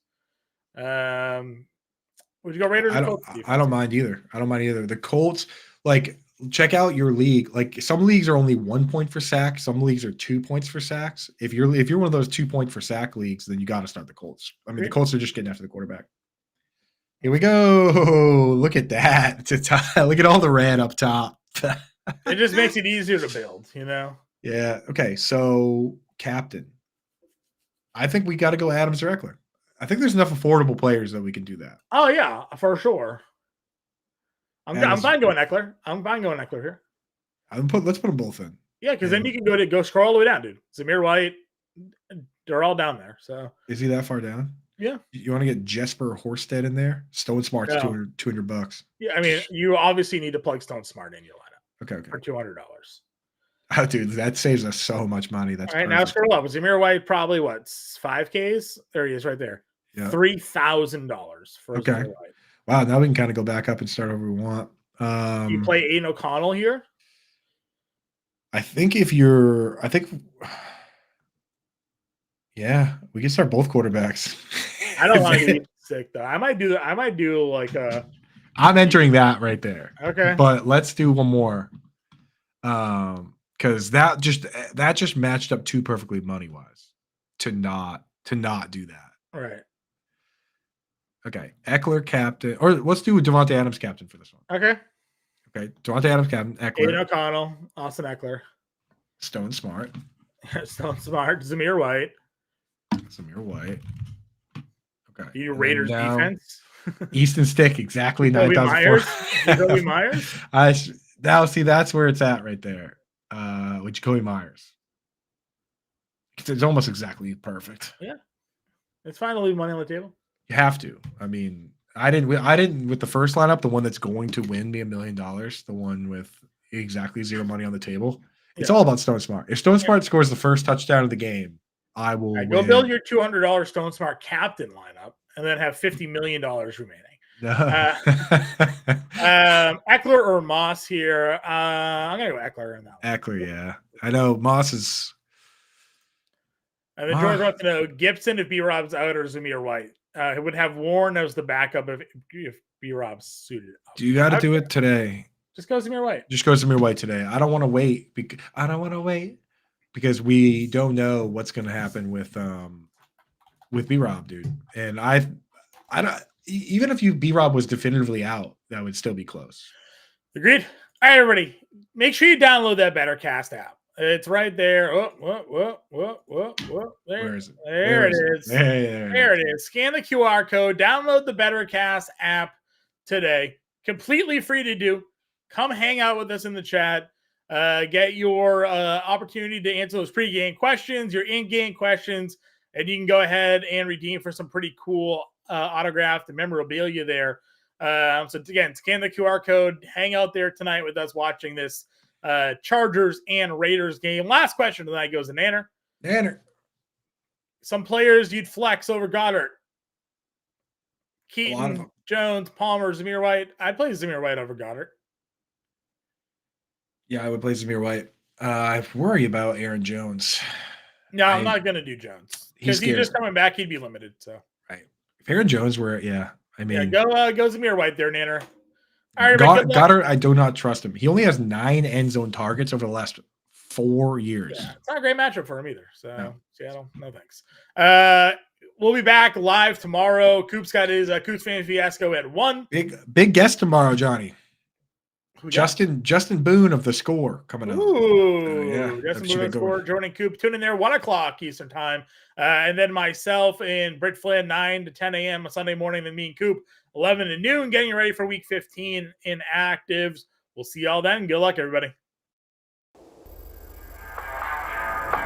Would you go Raiders or Colts? I don't mind either. The Colts, like, check out your league. Like some leagues are only 1 point for sack. Some leagues are 2 points for sacks. If you're one of those 2 point for sack leagues, then you got to start the Colts. I mean, the Colts are just getting after the quarterback. Here we go. Look at that. Look at all the red up top. It just makes it easier to build, Yeah. Okay. So captain, I think we got to go Adams or Eckler. I think there's enough affordable players that we can do that. Oh yeah, for sure. I'm fine going Eckler. I'm fine going Eckler here. Let's put them both in. Yeah, because then you can go scroll all the way down, dude. Zamir White, they're all down there. So is he that far down? Yeah. You want to get Jesper Horsted in there? Stone Smart's $200. Yeah, I mean, you obviously need to plug Stone Smart in your lineup. Okay. For $200. Oh, dude, that saves us so much money. That's all right. Perfect. Now scroll up. Zamir White probably 5Ks. There he is, right there. Yeah. $3,000 for Zamir White. Wow, now we can kind of go back up and start wherever we want. You play Aiden O'Connell here? Yeah, we can start both quarterbacks. I don't want to be sick though. I might do like a. I'm entering that right there. Okay, but let's do one more. Because that just matched up too perfectly money wise. to not do that. Right. Okay, Eckler captain, or let's do Devontae Adams captain for this one. Okay. Okay, Devontae Adams captain, Eckler. Aiden O'Connell, Austin Eckler. Stone Smart. Stone Smart, Zamir White. Okay. You Raiders defense. Easton Stick, exactly. Jacoby Myers. Jacoby Myers. Now see that's where it's at right there. With Jacoby Myers. It's almost exactly perfect. Yeah. It's fine to leave money on the table. You have to. I mean, I didn't with the first lineup, the one that's going to win me $1 million, the one with exactly zero money on the table. It's all about Stone Smart. If Stone Smart scores the first touchdown of the game, I will go build your $200 Stone Smart captain lineup and then have $50 million remaining. Eckler or Moss here. I'm gonna go Eckler in that one. Eckler, yeah. I know Moss is. And then George wants to know Gibson if B-Rob's out or Zamir White. It would have Warren as the backup if B-Rob's suited. Do you got to do it today? Just go Zamir White. Just go Zamir White today. I don't want to wait. Because we don't know what's going to happen with B-Rob, dude. And I don't. Even if B-Rob was definitively out, that would still be close. Agreed. All right, everybody. Make sure you download that BetterCast app. It's right there. There. Where is it? There it is. There it is. Scan the QR code. Download the BetterCast app today. Completely free to do. Come hang out with us in the chat. Get your opportunity to answer those pre-game questions, your in-game questions, and you can go ahead and redeem for some pretty cool autographed memorabilia there. So again, scan the QR code. Hang out there tonight with us watching this Chargers and Raiders game. Last question tonight goes to Nanner. Some players you'd flex over Goddard. Keaton, Jones, Palmer, Zamir White. I'd play Zamir White over Goddard. Yeah, I would play Zamir White. I worry about Aaron Jones. No, I'm not going to do Jones. Because he's just coming back. He'd be limited. So right. If Aaron Jones were, I mean. Go Zamir White there, Nanner. All right, Goddard, I do not trust him. He only has 9 end zone targets over the last 4 years. Yeah, it's not a great matchup for him either. So, no. Seattle, no thanks. We'll be back live tomorrow. Coop's got his Coops Fan Fiasco at 1. Big guest tomorrow, Johnny. Justin Boone of The Score coming up. Ooh, Justin Boone of The Score joining Coop. Tune in there 1 o'clock Eastern time. And then myself and Britt Flynn 9 to 10 a.m. on Sunday morning. Then me and Coop 11 to noon, getting ready for week 15 in actives. We'll see y'all then. Good luck, everybody.